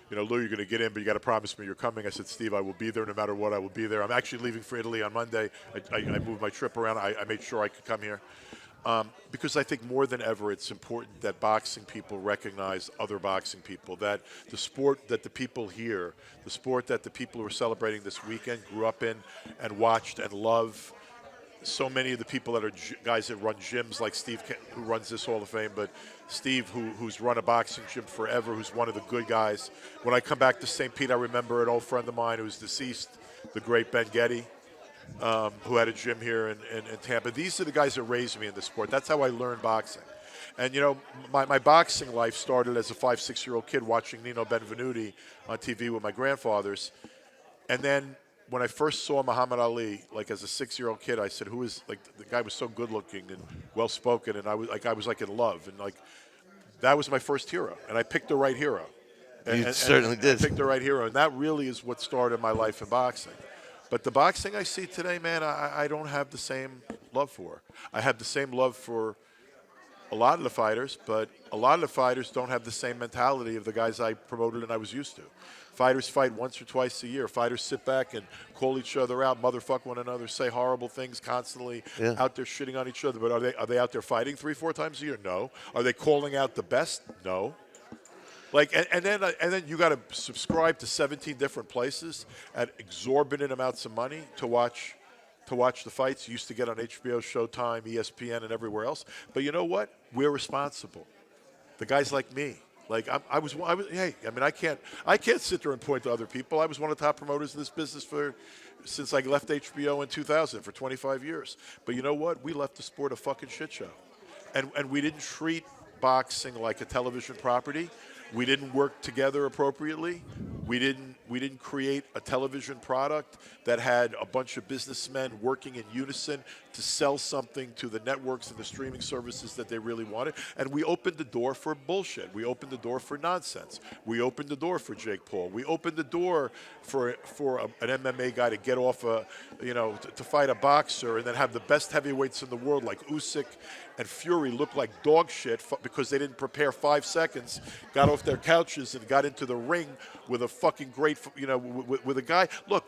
you know, Lou, you're going to get in, but you got to promise me you're coming. I said, Steve, I will be there no matter what. I will be there. I'm actually leaving for Italy on Monday. I moved my trip around. I made sure I could come here because I think more than ever it's important that boxing people recognize other boxing people, that the sport that the people here, the sport that the people who are celebrating this weekend grew up in and watched and love. So many of the people that are guys that run gyms, like Steve, who runs this Hall of Fame, but Steve, who's run a boxing gym forever, who's one of the good guys. When I come back to St. Pete, I remember an old friend of mine who's deceased, the great Ben Getty, who had a gym here in Tampa. These are the guys that raised me in the sport. That's how I learned boxing. And, you know, my boxing life started as a 5, 6-year-old kid watching Nino Benvenuti on TV with my grandfathers. And then when I first saw Muhammad Ali, like as a 6-year-old kid, I said, "Who is like the guy was so good-looking and well-spoken," and I was like in love, and like that was my first hero, and I picked the right hero. You certainly did. I picked the right hero, and that really is what started my life in boxing. But the boxing I see today, man, I don't have the same love for. I have the same love for a lot of the fighters, but a lot of the fighters don't have the same mentality of the guys I promoted and I was used to. Fighters fight once or twice a year. Fighters sit back and call each other out, motherfuck one another, say horrible things constantly, out there shitting on each other. But are they out there fighting 3-4 times a year? No. Are they calling out the best? No. Like and then you got to subscribe to 17 different places at exorbitant amounts of money to watch the fights. You used to get on HBO, Showtime, ESPN, and everywhere else. But you know what? We're responsible. The guys like me. Like hey, I mean, I can't sit there and point to other people. I was one of the top promoters in this business since I left HBO in 2000 for 25 years. But you know what? We left the sport a fucking shit show, and we didn't treat boxing like a television property. We didn't work together appropriately. We We didn't create a television product that had a bunch of businessmen working in unison to sell something to the networks and the streaming services that they really wanted. And we opened the door for bullshit. We opened the door for nonsense. We opened the door for Jake Paul. We opened the door for an MMA guy to get off to fight a boxer and then have the best heavyweights in the world like Usyk and Fury look like dog shit because they didn't prepare 5 seconds, got off their couches and got into the ring with a fucking great, with a guy. Look,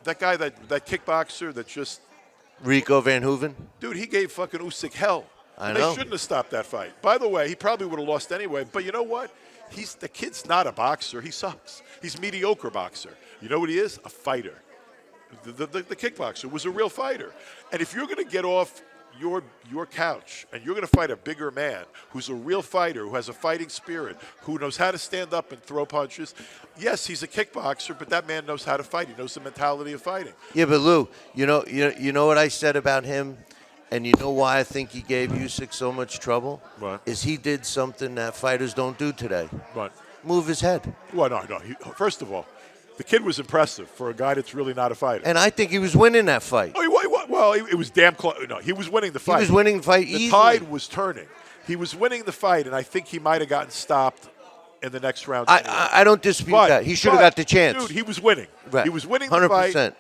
that guy, that kickboxer that just. Rico Van Hooven? Dude, he gave fucking Usyk hell. I know. They shouldn't have stopped that fight. By the way, he probably would have lost anyway, but you know what? The kid's not a boxer. He sucks. He's a mediocre boxer. You know what he is? A fighter. The kickboxer was a real fighter. And if you're going to get off your couch and you're going to fight a bigger man who's a real fighter, who has a fighting spirit, who knows how to stand up and throw punches, yes, he's a kickboxer, but that man knows how to fight. He knows the mentality of fighting. Yeah, but Lou, you know what I said about him, and you know why I think he gave Usyk so much trouble? What? Is he did something that fighters don't do today. What? Move his head. Well, no. First of all, the kid was impressive for a guy that's really not a fighter. And I think he was winning that fight. Oh, it was damn close. No, he was winning the fight. He was winning the fight easily. easily. The tide was turning. He was winning the fight, and I think he might have gotten stopped in the next round. I don't dispute that. He should have got the chance. Dude, he was winning. Right. He was winning 100%. the fight.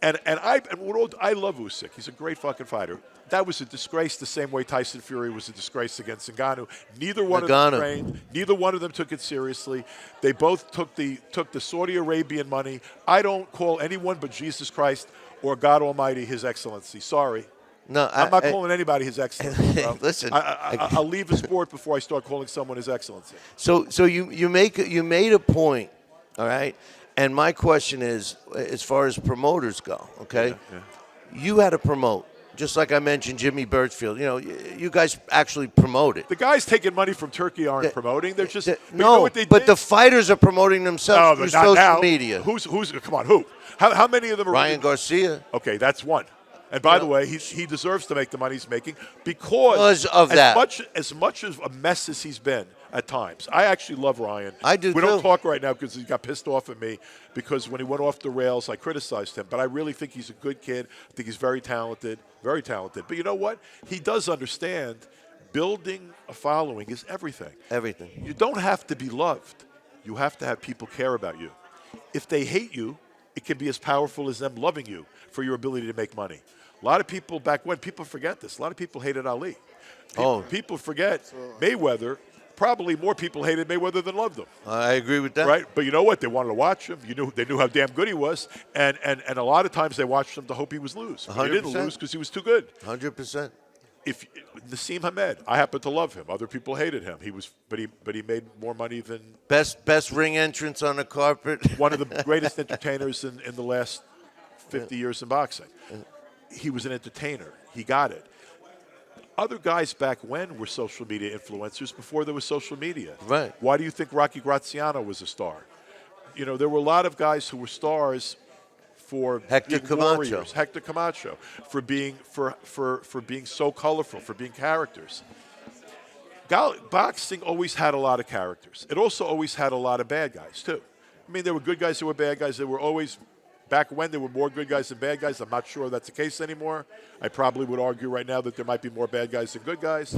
And I love Usyk. He's a great fucking fighter. That was a disgrace the same way Tyson Fury was a disgrace against Ngannou. Neither one of them trained. Neither one of them took it seriously. They both took the Saudi Arabian money. I don't call anyone but Jesus Christ or God Almighty His Excellency. Sorry. No, I'm not calling anybody His Excellency. Bro. Listen, I'll leave the sport before I start calling someone His Excellency. So you made a point, all right? And my question is, as far as promoters go, okay? Yeah. You had to promote. Just like I mentioned, Jimmy Birchfield. You guys actually promoted. The guys taking money from Turkey aren't promoting. They're just but the fighters are promoting themselves through social media. Who's? Come on, who? How many of them are? Ryan Garcia. Okay, that's one. And by the way, he deserves to make the money he's making because of that. As much of a mess as he's been at times. I actually love Ryan. I do, We too. don't talk right now because he got pissed off at me because when he went off the rails, I criticized him. But I really think he's a good kid. I think he's very talented. Very talented. But you know what? He does understand building a following is everything. Everything. You don't have to be loved. You have to have people care about you. If they hate you, it can be as powerful as them loving you for your ability to make money. A lot of people back when, people forget this. A lot of people hated Ali. People forget Mayweather. Probably more people hated Mayweather than loved him. I agree with that. Right? But you know what? They wanted to watch him. They knew how damn good he was. And a lot of times they watched him to hope he was lose. He didn't lose because he was too good. 100%. If Nassim Hamed, I happen to love him. Other people hated him. But he made more money than best ring entrance on the carpet. One of the greatest entertainers in the last 50 years in boxing. He was an entertainer. He got it. Other guys back when were social media influencers before there was social media. Right. Why do you think Rocky Graziano was a star? There were a lot of guys who were stars for Hector being Camacho. warriors. Hector Camacho, for being so colorful, for being characters. Boxing always had a lot of characters. It also always had a lot of bad guys too. I mean, there were good guys, there were bad guys. There were always. Back when there were more good guys than bad guys, I'm not sure that's the case anymore. I probably would argue right now that there might be more bad guys than good guys.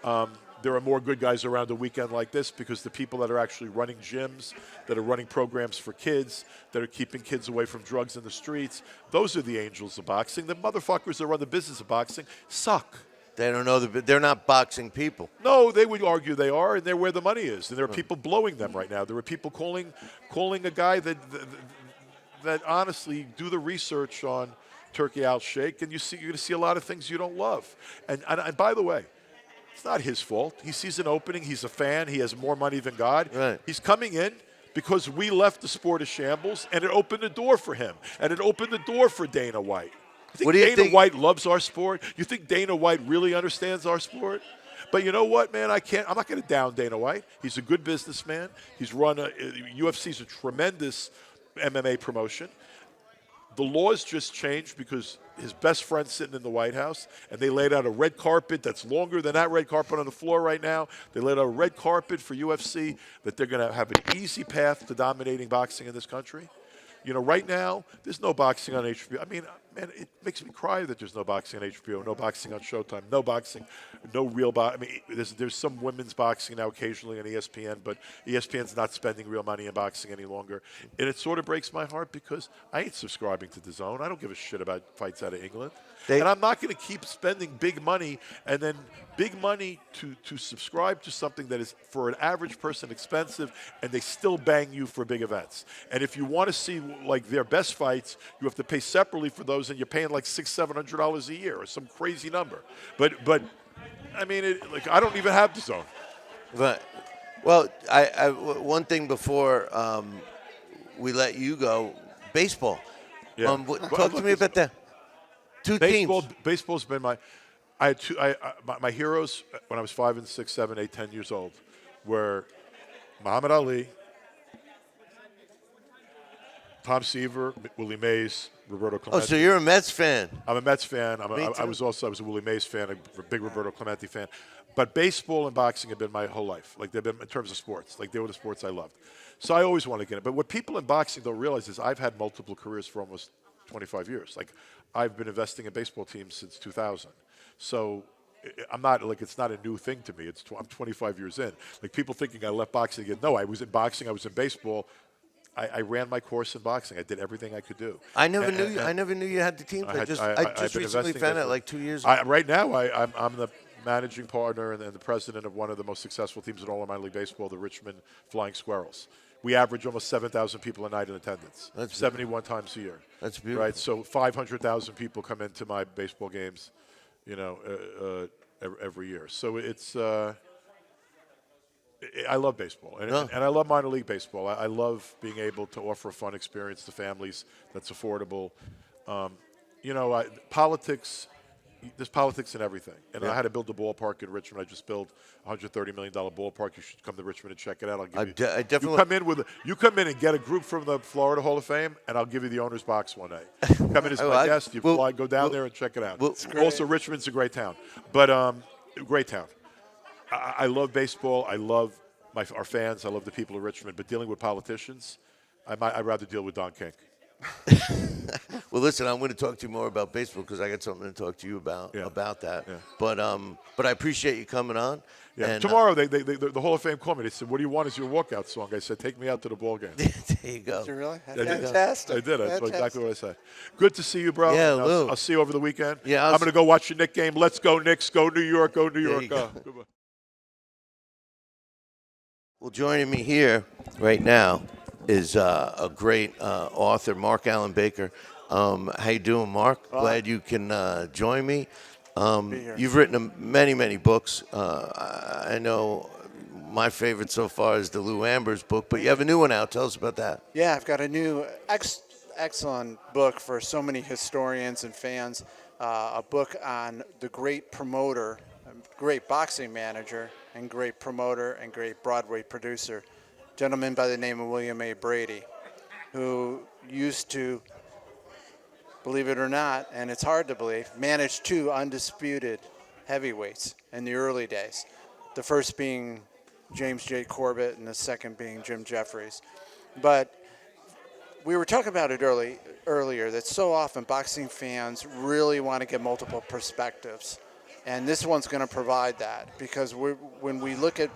There are more good guys around a weekend like this because the people that are actually running gyms, that are running programs for kids, that are keeping kids away from drugs in the streets, those are the angels of boxing. The motherfuckers that run the business of boxing suck. They don't know they're not boxing people. No, they would argue they are, and they're where the money is. And there are people blowing them right now. There are people calling a guy that honestly do the research on Turkey Al Sheikh, and you're going to see a lot of things you don't love. And by the way, it's not his fault. He sees an opening. He's a fan. He has more money than God. Right. He's coming in because we left the sport of shambles, and it opened the door for him, and it opened the door for Dana White. You think Dana White loves our sport? You think Dana White really understands our sport? But you know what, man? I'm not going to down Dana White. He's a good businessman. He's run UFC's a tremendous MMA promotion. the laws just changed because his best friend's sitting in the White House, and they laid out a red carpet that's longer than that red carpet on the floor right now. They laid out a red carpet for UFC that they're going to have an easy path to dominating boxing in this country. You know, right now, there's no boxing on HBO. I mean, man, it makes me cry that there's no boxing on HBO, no boxing on Showtime, no boxing, no real boxing. I mean, there's some women's boxing now occasionally on ESPN, but ESPN's not spending real money in boxing any longer. And it sort of breaks my heart because I ain't subscribing to DAZN. I don't give a shit about fights out of England. And I'm not going to keep spending big money and then big money to subscribe to something that is, for an average person, expensive, and they still bang you for big events. And if you want to see, like, their best fights, you have to pay separately for those, and you're paying like $600-700 a year or some crazy number. But I mean, like, I don't even have DAZN. But, well, I one thing before we let you go, baseball. Yeah. Talk to me about that. Two teams. Baseball's been I had my heroes when I was 5 and 6, 7, 8, 10 years old were Muhammad Ali, Tom Seaver, Willie Mays, Roberto Clemente. Oh, so you're a Mets fan? I'm a Mets fan. I was a Willie Mays fan, a big Roberto Clemente fan. But baseball and boxing have been my whole life. Like, they've been, in terms of sports, like, they were the sports I loved. So I always wanted to get it. But what people in boxing don't realize is I've had multiple careers for almost 25 years. Like, I've been investing in baseball teams since 2000. So I'm not, like, it's not a new thing to me. I'm 25 years in. Like, people thinking I left boxing again. No, I was in boxing. I was in baseball. I ran my course in boxing. I did everything I could do. I never knew you had the teams. I just recently found out, like 2 years ago. Right now, I'm the managing partner and the president of one of the most successful teams in all of minor league baseball, the Richmond Flying Squirrels. We average almost 7,000 people a night in attendance. That's 71 times a year. That's beautiful. Right, so 500,000 people come into my baseball games, you know, every year. So it's I love baseball, and I love minor league baseball. I love being able to offer a fun experience to families that's affordable. You know, politics. There's politics in everything. And I had to build a ballpark in Richmond. I just built a $130 million ballpark. You should come to Richmond and check it out. I'll give you. I definitely. You come in and get a group from the Florida Hall of Fame, and I'll give you the owner's box one day. Come in as my guest. You fly, go down there and check it out. Also, Richmond's a great town, but great town. I love baseball. I love our fans. I love the people of Richmond. But dealing with politicians, I'd rather deal with Don King. Well, listen, I'm going to talk to you more about baseball because I got something to talk to you about that. Yeah. But I appreciate you coming on. Yeah. And, tomorrow, the Hall of Fame called me. They said, "What do you want as your walkout song?" I said, "Take me out to the ball game." There you go. Did you really? Fantastic. I did. That's exactly what I said. Good to see you, bro. Yeah, I'll see you over the weekend. Yeah, I'm going to go watch the Knicks game. Let's go, Knicks. Go, New York. Go, New York. Go. Well, joining me here right now is a great author, Mark Allen Baker. How you doing, Mark? Glad you can join me. You've written many, many books. I know my favorite so far is the Lou Ambers book, but you have a new one out. Tell us about that. Yeah, I've got a new excellent book for so many historians and fans, a book on the great promoter, great boxing manager, and great promoter and great Broadway producer, a gentleman by the name of William A. Brady, who used to, believe it or not, and it's hard to believe, manage 2 undisputed heavyweights in the early days. The first being James J. Corbett and the second being Jim Jeffries. But we were talking about it earlier that so often boxing fans really want to get multiple perspectives. And this one's going to provide that because when we look at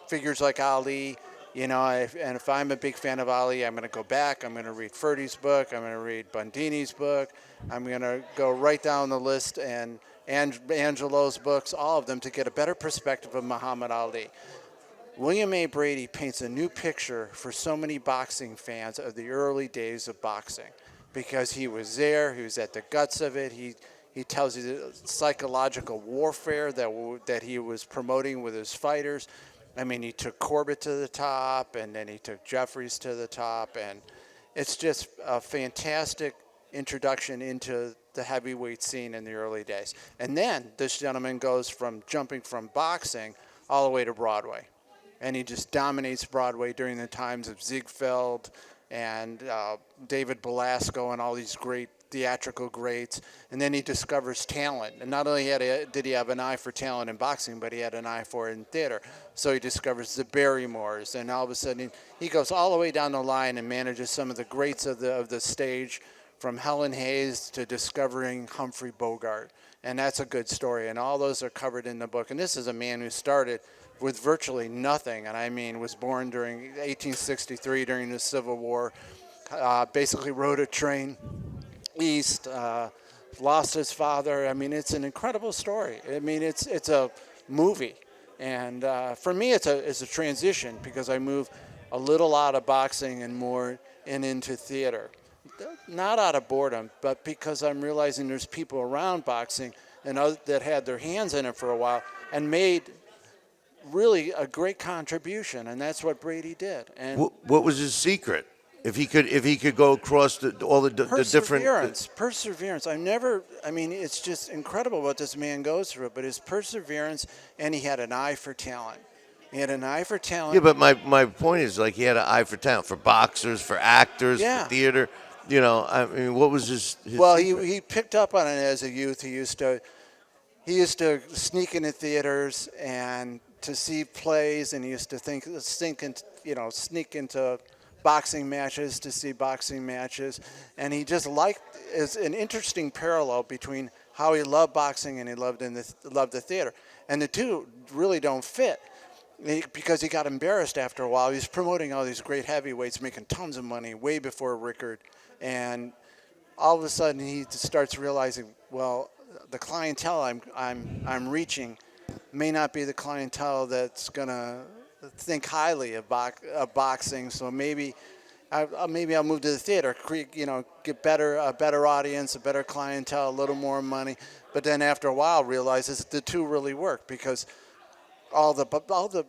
figures like Ali, you know, if I'm a big fan of Ali, I'm going to go back. I'm going to read Ferdy's book. I'm going to read Bundini's book. I'm going to go right down the list and Angelo's books, all of them, to get a better perspective of Muhammad Ali. William A. Brady paints a new picture for so many boxing fans of the early days of boxing because he was there. He was at the guts of it. He tells you the psychological warfare that he was promoting with his fighters. I mean, he took Corbett to the top, and then he took Jeffries to the top, and it's just a fantastic introduction into the heavyweight scene in the early days. And then this gentleman goes from jumping from boxing all the way to Broadway, and he just dominates Broadway during the times of Ziegfeld, and David Belasco and all these great theatrical greats. And then he discovers talent. And not only did he have an eye for talent in boxing, but he had an eye for it in theater. So he discovers the Barrymores, and all of a sudden he goes all the way down the line and manages some of the greats of the stage, from Helen Hayes to discovering Humphrey Bogart. And that's a good story, and all those are covered in the book. And this is a man who started with virtually nothing, and I mean was born during 1863 during the Civil War, basically rode a train east, lost his father. I mean, it's an incredible story. I mean, it's a movie, and for me, it's a transition because I move a little out of boxing and more into theater. Not out of boredom, but because I'm realizing there's people around boxing and that had their hands in it for a while and made really a great contribution, and that's what Brady did. And What was his secret? If he could go across all the different perseverance. I mean, it's just incredible what this man goes through. But his perseverance, and he had an eye for talent. He had an eye for talent. Yeah, but my point is, like, he had an eye for talent, for boxers, for actors, for theater. You know, I mean, what was his well, secret? he picked up on it as a youth. He used to sneak into theaters and to see plays, and he used to sneak into boxing matches to see boxing matches, and he just is an interesting parallel between how he loved boxing and he loved the theater, and the two really don't fit. Because he got embarrassed after a while. He was promoting all these great heavyweights, making tons of money way before Rickard, and all of a sudden he starts realizing, well, the clientele I'm reaching may not be the clientele that's gonna think highly of boxing. So maybe I'll move to the theater, get a better audience, a better clientele, a little more money. But then after a while, realizes the two really work because all the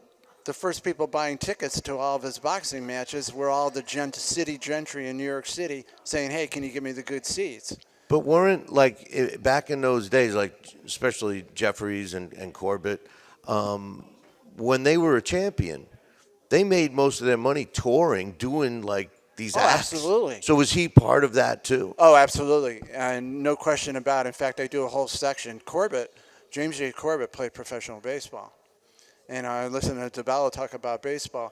first people buying tickets to all of his boxing matches were all the city gentry in New York City saying, "Hey, can you give me the good seats?" But weren't, like, back in those days, like especially Jeffries and Corbett, when they were a champion, they made most of their money touring, doing like these acts. Absolutely. So was he part of that too? Oh, absolutely, and no question about it. In fact, I do a whole section. James J. Corbett played professional baseball. And I listened to Dibella talk about baseball.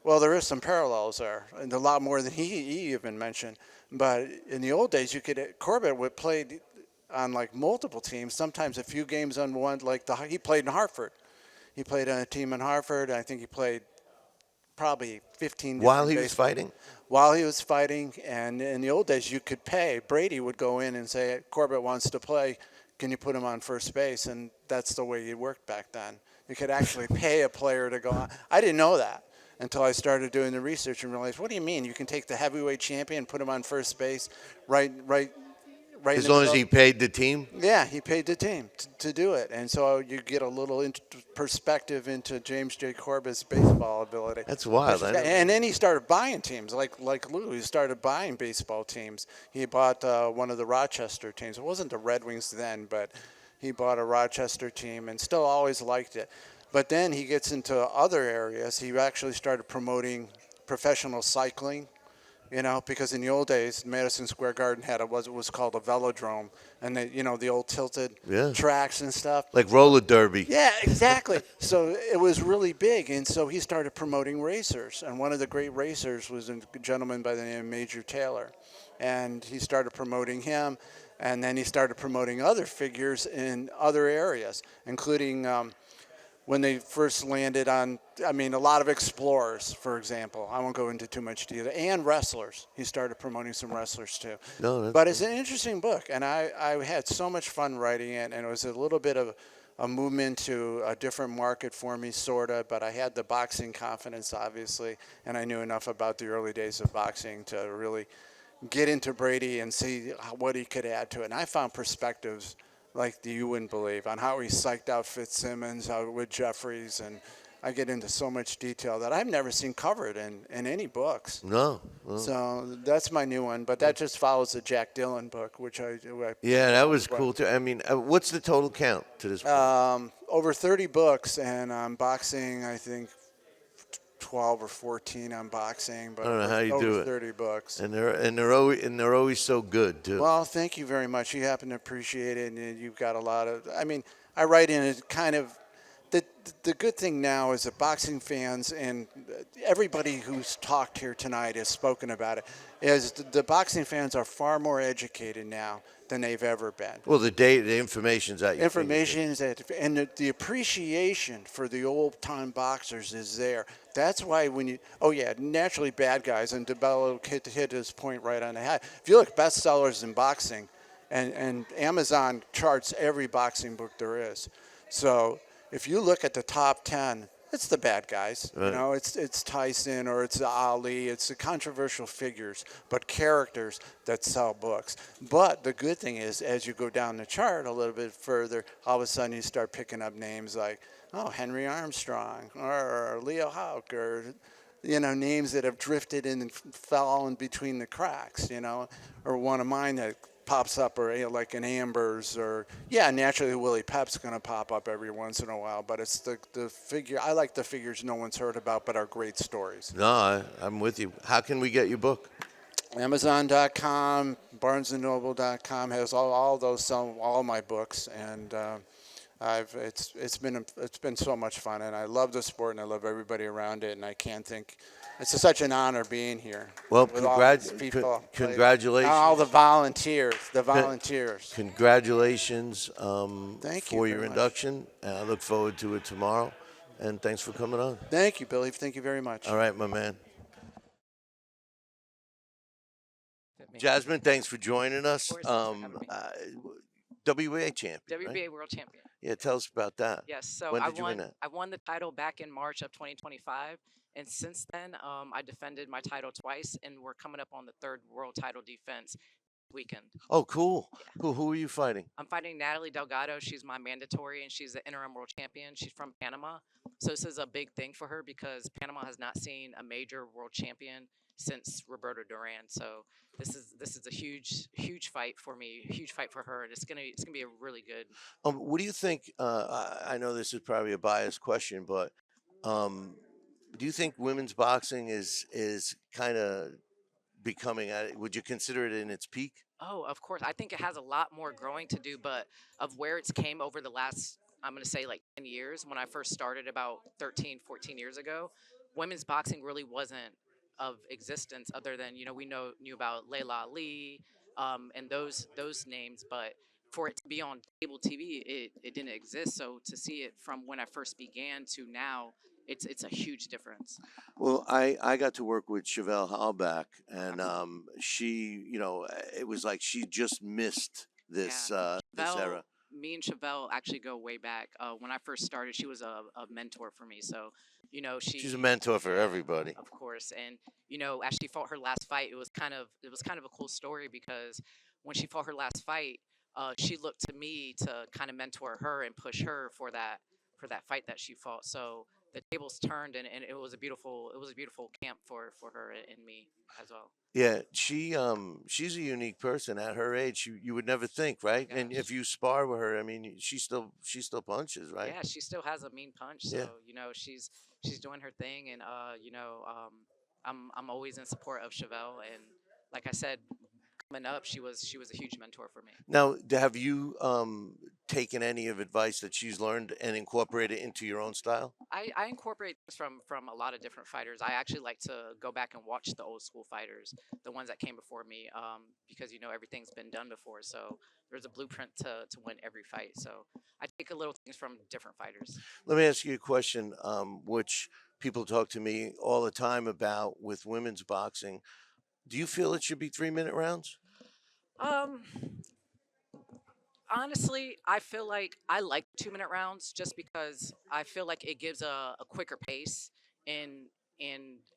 Well, there is some parallels there, and a lot more than he even mentioned. But in the old days, Corbett would play on like multiple teams, sometimes a few games on one. He played in Hartford. He played on a team in Hartford. I think he played probably 15 while he was fighting. While he was fighting, and in the old days, you could pay. Brady would go in and say, "Corbett wants to play. Can you put him on first base?" And that's the way it worked back then. You could actually pay a player to go on. I didn't know that until I started doing the research and realized, what do you mean? You can take the heavyweight champion and put him on first base right. As long as he paid the team? Yeah, he paid the team to do it. And so you get a little perspective into James J. Corbett's baseball ability. That's wild. And then he started buying teams, like Lou. He started buying baseball teams. He bought one of the Rochester teams. It wasn't the Red Wings then, but he bought a Rochester team and still always liked it. But then he gets into other areas. He actually started promoting professional cycling, because in the old days, Madison Square Garden had what was called a velodrome, and the old tilted tracks and stuff. Like roller derby. Yeah, exactly. So it was really big, and so he started promoting racers. And one of the great racers was a gentleman by the name of Major Taylor. And he started promoting him. And then he started promoting other figures in other areas, including when they first landed on, a lot of explorers, for example. I won't go into too much detail. And wrestlers. He started promoting some wrestlers, too. But it's an interesting book, and I had so much fun writing it, and it was a little bit of a movement to a different market for me, sort of, but I had the boxing confidence, obviously, and I knew enough about the early days of boxing to really get into Brady and see what he could add to it. And I found perspectives like you wouldn't believe on how he psyched out Fitzsimmons with Jeffries, and I get into so much detail that I've never seen covered in any books. No. So that's my new one, but that just follows the Jack Dillon book, which I yeah, that was cool too. What's the total count to this book? Over 30 books, and boxing, I think 12 or 14 on boxing, but I don't know how you over do it. 30 books. And they're always so good too. Well, thank you very much. You happen to appreciate it, and you've got a lot of. I mean, I write in it kind of. The good thing now is that boxing fans and everybody who's talked here tonight has spoken about it. Is the boxing fans are far more educated now than they've ever been. Well, the information's at your Information is at, and the appreciation for the old time boxers is there. That's why when you, naturally bad guys, and Dibella hit his point right on the head. If you look bestsellers in boxing, and Amazon charts every boxing book there is. So if you look at the top 10, it's the bad guys. Right. You know, it's Tyson or it's Ali. It's the controversial figures, but characters that sell books. But the good thing is, as you go down the chart a little bit further, all of a sudden you start picking up names like, Henry Armstrong or Leo Houck or, names that have drifted in and fallen between the cracks, or one of mine that pops up, or like an Ambers, or naturally Willie Pep's going to pop up every once in a while, but it's the figure. I like the figures no one's heard about but are great stories. No, I'm with you. How can we get your book? Amazon.com, BarnesandNoble.com has all those, all my books, and it's been so much fun, and I love the sport, and I love everybody around it, and I can't think. It's such an honor being here. Well, with all these people. congratulations. All the volunteers. Congratulations Thank you for very your much. induction. And I look forward to it tomorrow. And thanks for coming on. Thank you, Billy. Thank you very much. All right, my man. Jasmine, thanks for joining us. Of course, thanks for having me. WBA champion. WBA right? World Champion. Yeah, tell us about that. Yes, so When I did you win won. that? I won the title back in March of 2025, and since then, I defended my title twice, and we're coming up on the third world title defense weekend. Oh, cool. Cool. Who are you fighting? I'm fighting Natalie Delgado. She's my mandatory, and she's the interim world champion. She's from Panama, so this is a big thing for her because Panama has not seen a major world champion since Roberto Duran. So this is a huge fight for me, huge fight for her, and it's gonna be a really good. What do you think? I know this is probably a biased question, but do you think women's boxing is kind of becoming at it? Would you consider it in its peak? Oh, of course. I think it has a lot more growing to do, but of where it's came over the last, I'm going to say like 10 years, when I first started about 13, 14 years ago, women's boxing really wasn't of existence other than, we knew about Layla Ali and those names, but for it to be on cable TV, it didn't exist. So to see it from when I first began to now, it's a huge difference. Well, I got to work with Chevelle Halbach, and she, it was like she just missed this this era. Me and Chevelle actually go way back. When I first started, she was a mentor for me. So, she's a mentor for everybody. Of course, and as she fought her last fight, it was kind of a cool story because when she fought her last fight, she looked to me to kind of mentor her and push her for that fight that she fought. So the tables turned, and it was a beautiful camp for her and me as well. Yeah, she's a unique person at her age. You would never think, right? Yeah, And if you spar with her, I mean, she still punches, right? Yeah, she still has a mean punch. So Yeah. she's doing her thing, and I'm always in support of Chevelle. And like I said, coming up, she was a huge mentor for me. Now, have you taken any of advice that she's learned and incorporated into your own style? I incorporate things from a lot of different fighters. I actually like to go back and watch the old school fighters, the ones that came before me, because everything's been done before. So there's a blueprint to win every fight. So I take a little things from different fighters. Let me ask you a question, which people talk to me all the time about with women's boxing. Do you feel it should be 3-minute rounds? Honestly, I feel like I like 2-minute rounds just because I feel like it gives a quicker pace, and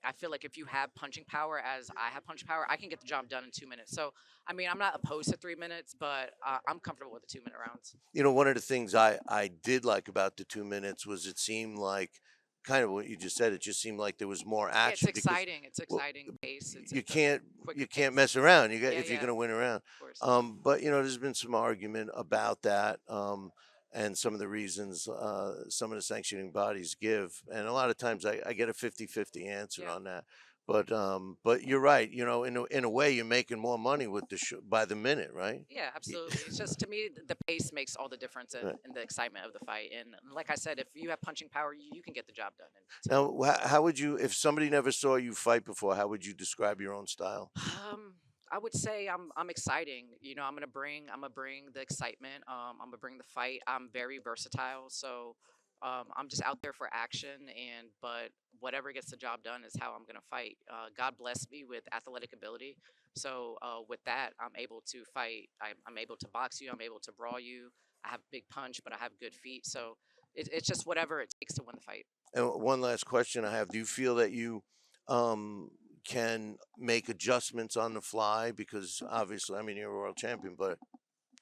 I feel like if you have punching power as I have punching power, I can get the job done in 2 minutes. So I mean, I'm not opposed to 3 minutes, but I'm comfortable with the 2-minute rounds. One of the things I did like about the 2 minutes was it seemed like kind of what you just said. It just seemed like there was more Yeah, action. it's exciting. It's exciting pace. You It's a can't quicker you can't pace. mess around. If Yeah, you're yeah. going to win around. Of course. But there's been some argument about that. and some of the reasons some of the sanctioning bodies give. And a lot of times I get a 50-50 answer on that. But you're right. You know, in a way, you're making more money with the by the minute, right? Yeah, absolutely. It's just to me, the pace makes all the difference in the excitement of the fight. And like I said, if you have punching power, you can get the job done. And Now, how would you, if somebody never saw you fight before, how would you describe your own style? I would say I'm exciting. You know, I'm gonna bring the excitement. I'm gonna bring the fight. I'm very versatile, so I'm just out there for action. But whatever gets the job done is how I'm gonna fight. God bless me with athletic ability, so with that, I'm able to fight. I'm able to box you. I'm able to brawl you. I have big punch, but I have good feet. So it's just whatever it takes to win the fight. And one last question I have: do you feel that you um, can make adjustments on the fly? Because obviously, I mean, you're a world champion, but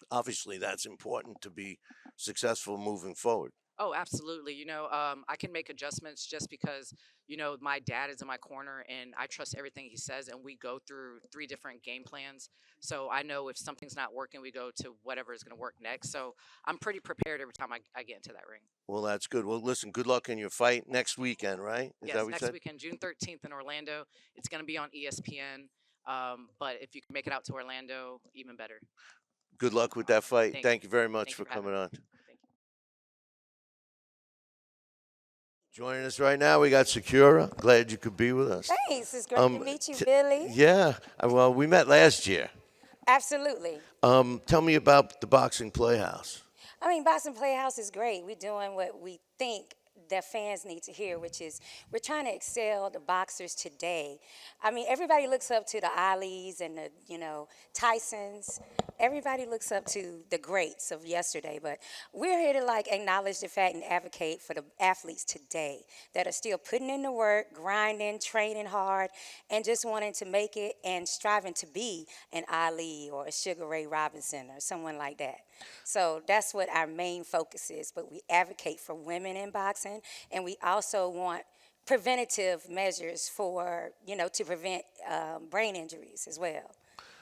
obviously, that's important to be successful moving forward. Oh, absolutely. You know, I can make adjustments just because, you know, my dad is in my corner and I trust everything he says. And we go through 3 different game plans. So I know if something's not working, we go to whatever is going to work next. So I'm pretty prepared every time I get into that ring. Well, that's good. Well, listen, good luck in your fight next weekend, right? Is Yes, that what you next said? weekend, June 13th in Orlando. It's going to be on ESPN. But if you can make it out to Orlando, even better. Good luck with that fight. Thank Thank you. you very much Thank for you for having coming me. on. Thank you. Joining us right now, we got Sukura. Glad you could be with us. Thanks. It's great to meet you, Billy. Yeah. Well, we met last year. Absolutely. Tell me about the Boxing Playhouse. I mean, Boxing Playhouse is great. We're doing what we think that fans need to hear, which is we're trying to excel the boxers today. I mean, everybody looks up to the Alis and the, Tysons. Everybody looks up to the greats of yesterday, but we're here to acknowledge the fact and advocate for the athletes today that are still putting in the work, grinding, training hard, and just wanting to make it and striving to be an Ali or a Sugar Ray Robinson or someone like that. So that's what our main focus is, but we advocate for women in boxing, and we also want preventative measures for, to prevent brain injuries as well.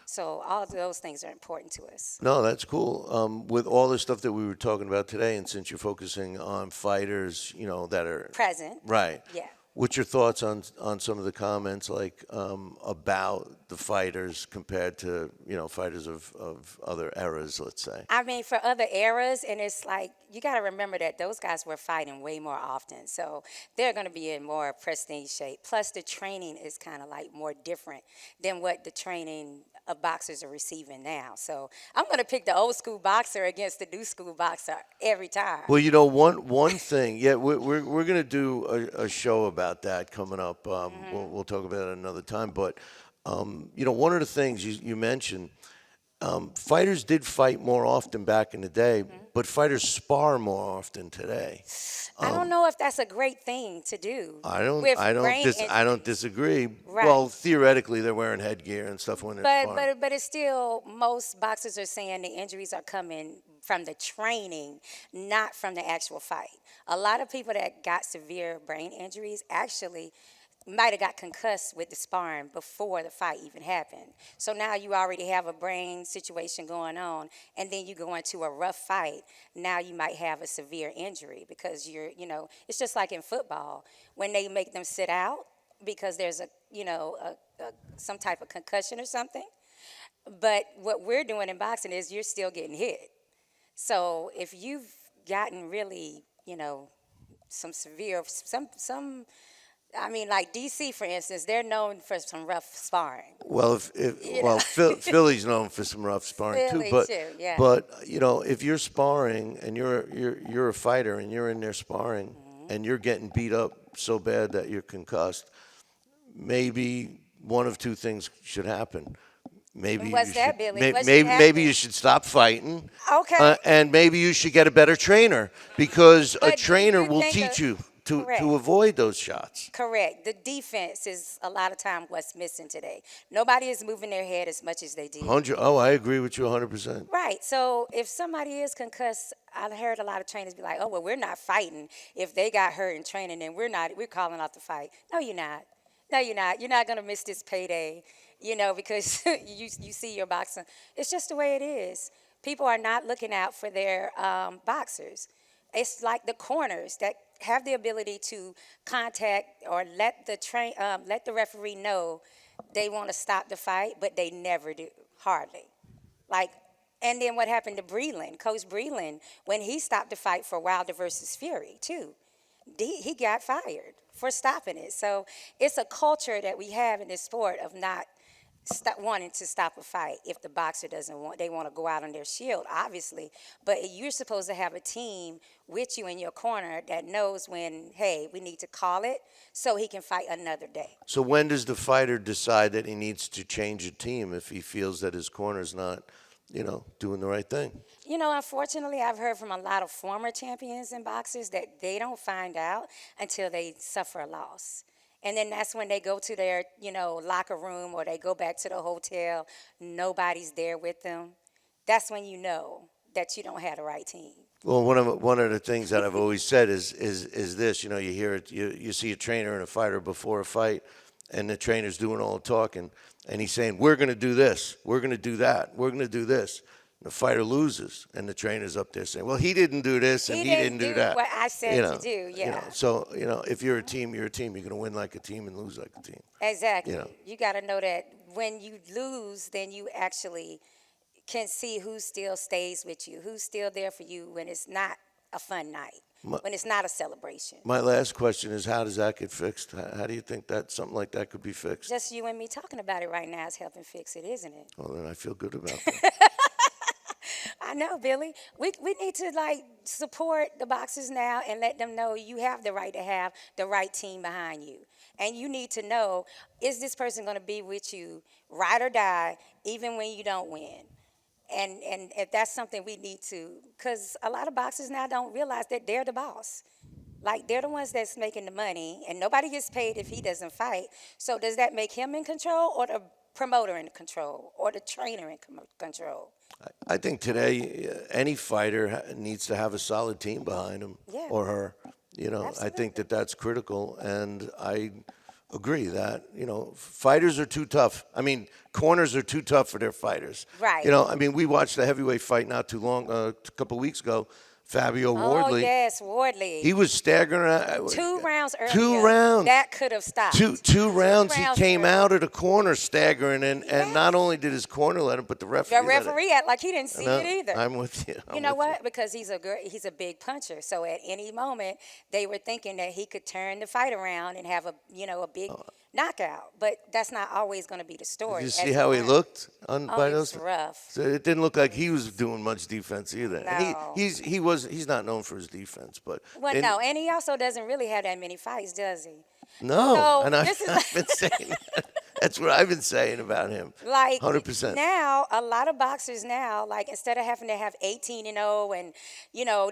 So all of those things are important to us. No, that's cool. With all the stuff that we were talking about today, and since you're focusing on fighters, that are present. Right. Yeah. What's your thoughts on some of the comments about the fighters compared to fighters of other eras, let's say? I mean, for other eras, and it's you got to remember that those guys were fighting way more often, so they're going to be in more pristine shape. Plus, the training is kind of more different than what the training of boxers are receiving now. So I'm going to pick the old school boxer against the new school boxer every time. Well, one thing, yeah, we're going to do a show about that coming up. We'll talk about it another time. But one of the things you mentioned, fighters did fight more often back in the day, but fighters spar more often today. I don't know if that's a great thing to do. I don't disagree. Right. Well, theoretically, they're wearing headgear and stuff when they're sparring. But it's still, most boxers are saying the injuries are coming from the training, not from the actual fight. A lot of people that got severe brain injuries actually might have got concussed with the sparring before the fight even happened. So now you already have a brain situation going on, and then you go into a rough fight. Now you might have a severe injury because it's just like in football when they make them sit out because there's some type of concussion or something. But what we're doing in boxing is you're still getting hit. So if you've gotten really, some severe, like DC, for instance, they're known for some rough sparring. Well, Philly's known for some rough sparring Philly too. Too, yeah. But if you're sparring and you're a fighter and you're in there sparring and you're getting beat up so bad that you're concussed, maybe one of two things should happen. Maybe maybe you should stop fighting. Okay. And maybe you should get a better trainer because a trainer will teach you to avoid those shots. Correct. The defense is a lot of time what's missing today. Nobody is moving their head as much as they did. I agree with you 100%. Right. So if somebody is concussed, I heard a lot of trainers be like, "Oh, well, we're not fighting. If they got hurt in training, then we're calling off the fight." No, you're not. No, you're not. You're not going to miss this payday, because you see your boxing. It's just the way it is. People are not looking out for their boxers. It's like the corners that have the ability to contact or let the referee know they want to stop the fight, but they never do, hardly. Like, and then what happened to Breland, Coach Breland, when he stopped the fight for Wilder versus Fury, too. He got fired for stopping it. So it's a culture that we have in this sport of not wanting to stop a fight if the boxer doesn't want. They want to go out on their shield, obviously. But you're supposed to have a team with you in your corner that knows when, hey, we need to call it so he can fight another day. So when does the fighter decide that he needs to change a team if he feels that his corner's not, doing the right thing? Unfortunately, I've heard from a lot of former champions and boxers that they don't find out until they suffer a loss. And then that's when they go to their, locker room or they go back to the hotel. Nobody's there with them. That's when you know that you don't have the right team. Well, one of the things that I've always said is this. You hear it. You see a trainer and a fighter before a fight, and the trainer's doing all the talking, and he's saying, "We're going to do this. We're going to do that. We're going to do this." The fighter loses, and the trainer's up there saying, "Well, he didn't do this, and he didn't do that." What I said to do, yeah. So if you're a team, you're a team. You're going to win like a team and lose like a team. Exactly. You got to know that when you lose, then you actually can see who still stays with you, who's still there for you when it's not a fun night, when it's not a celebration. My last question is, how does that get fixed? How do you think that something like that could be fixed? Just you and me talking about it right now is helping fix it, isn't it? Well, then I feel good about that. I know, Billy. We need to support the boxers now and let them know you have the right to have the right team behind you. And you need to know, is this person going to be with you, ride or die, even when you don't win? And if that's something we need to, because a lot of boxers now don't realize that they're the boss. Like, they're the ones that's making the money, and nobody gets paid if he doesn't fight. So does that make him in control, or the promoter in control, or the trainer in control? I think today any fighter needs to have a solid team behind him or her. Absolutely. I think that's critical, and I agree that fighters are too tough. I mean, corners are too tough for their fighters. Right. We watched the heavyweight fight not too long, a couple weeks ago. Fabio Wardley. Oh, yes, Wardley. He was staggering. 2 rounds earlier. 2 rounds. That could have stopped. Two rounds he came earlier. out of the corner staggering, and not only did his corner let him, but the referee. The referee act like he didn't see it either. I'm with you. You know what? Because he's a big puncher. So at any moment, they were thinking that he could turn the fight around and have a big knockout. But that's not always going to be the story. Did you see how he looked by those? It was rough. So it didn't look like he was doing much defense either. No. And he's not known for his defense, but and he also doesn't really have that many fights, does he? No, So and I've this been saying that. That's what I've been saying about him. 100%. Now, a lot of boxers now, instead of having to have 18-0 and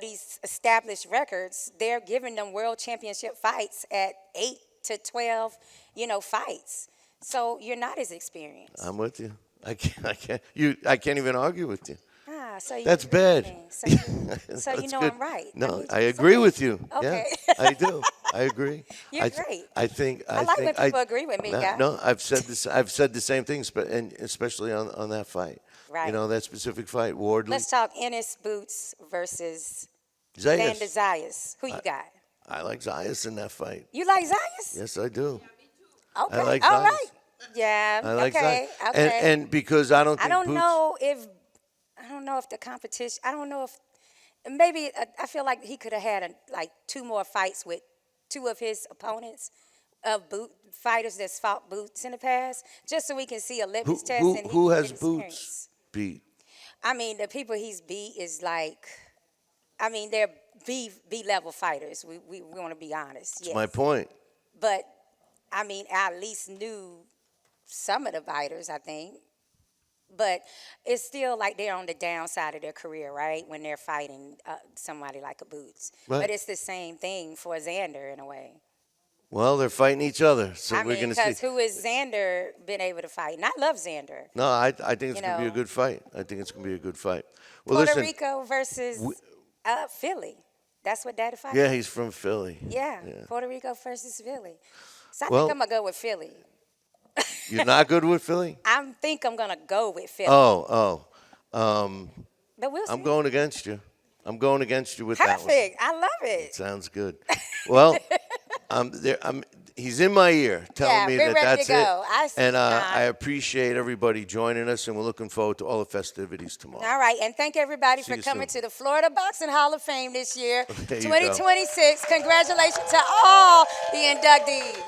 these established records, they're giving them world championship fights at 8 to 12, fights. So you're not as experienced. I'm with you. I can't even argue with you. So That's bad. So That's good. I'm right. No, I agree with you. Okay. Yeah, I do. I agree. You're great. I think. I like when people agree with me, guys. No, I've said this. I've said the same things, and especially on that fight. Right. That specific fight, Wardley. Let's talk Ennis Boots versus Zayas. Vander Zayas. Who you got? I like Zayas in that fight. You like Zayas? Yes, I do. Okay. I like All Zayas. right. Yeah. I like okay. Zayas. Okay. And because I don't think I don't Boots, know if the competition. I don't know if maybe I feel like he could have had 2 more fights with 2 of his opponents of fighters that's fought Boots in the past, just so we can see a litmus test. Who has Boots beat? I mean, the people he's beat is they're B level fighters. We want to be honest. That's my point. But I at least knew some of the fighters, I think. But it's still like they're on the downside of their career, right? When they're fighting somebody like a Boots. Right. But it's the same thing for Xander in a way. Well, they're fighting each other, so we're going to see. Because who has Xander been able to fight? And I love Xander. No, I think it's going to be a good fight. I think it's going to be a good fight. Well, Puerto listen, Rico versus Philly. That's what that fight. Yeah, he's from Philly. Yeah, Puerto Rico versus Philly. So I Well, think I'm going to go with Philly. You're not good with Philly? I think I'm going to go with Philly. Oh. But we'll see. I'm going against you. I'm going against you with that one. Perfect. I love it. Sounds good. Well, he's in my ear telling me we're that ready that's to go. it. I see, And John. I appreciate everybody joining us, and we're looking forward to all the festivities tomorrow. All right, and thank everybody See for you coming soon. to the Florida Boxing Hall of Fame this year, There you go. 2026. Congratulations to all the inductees.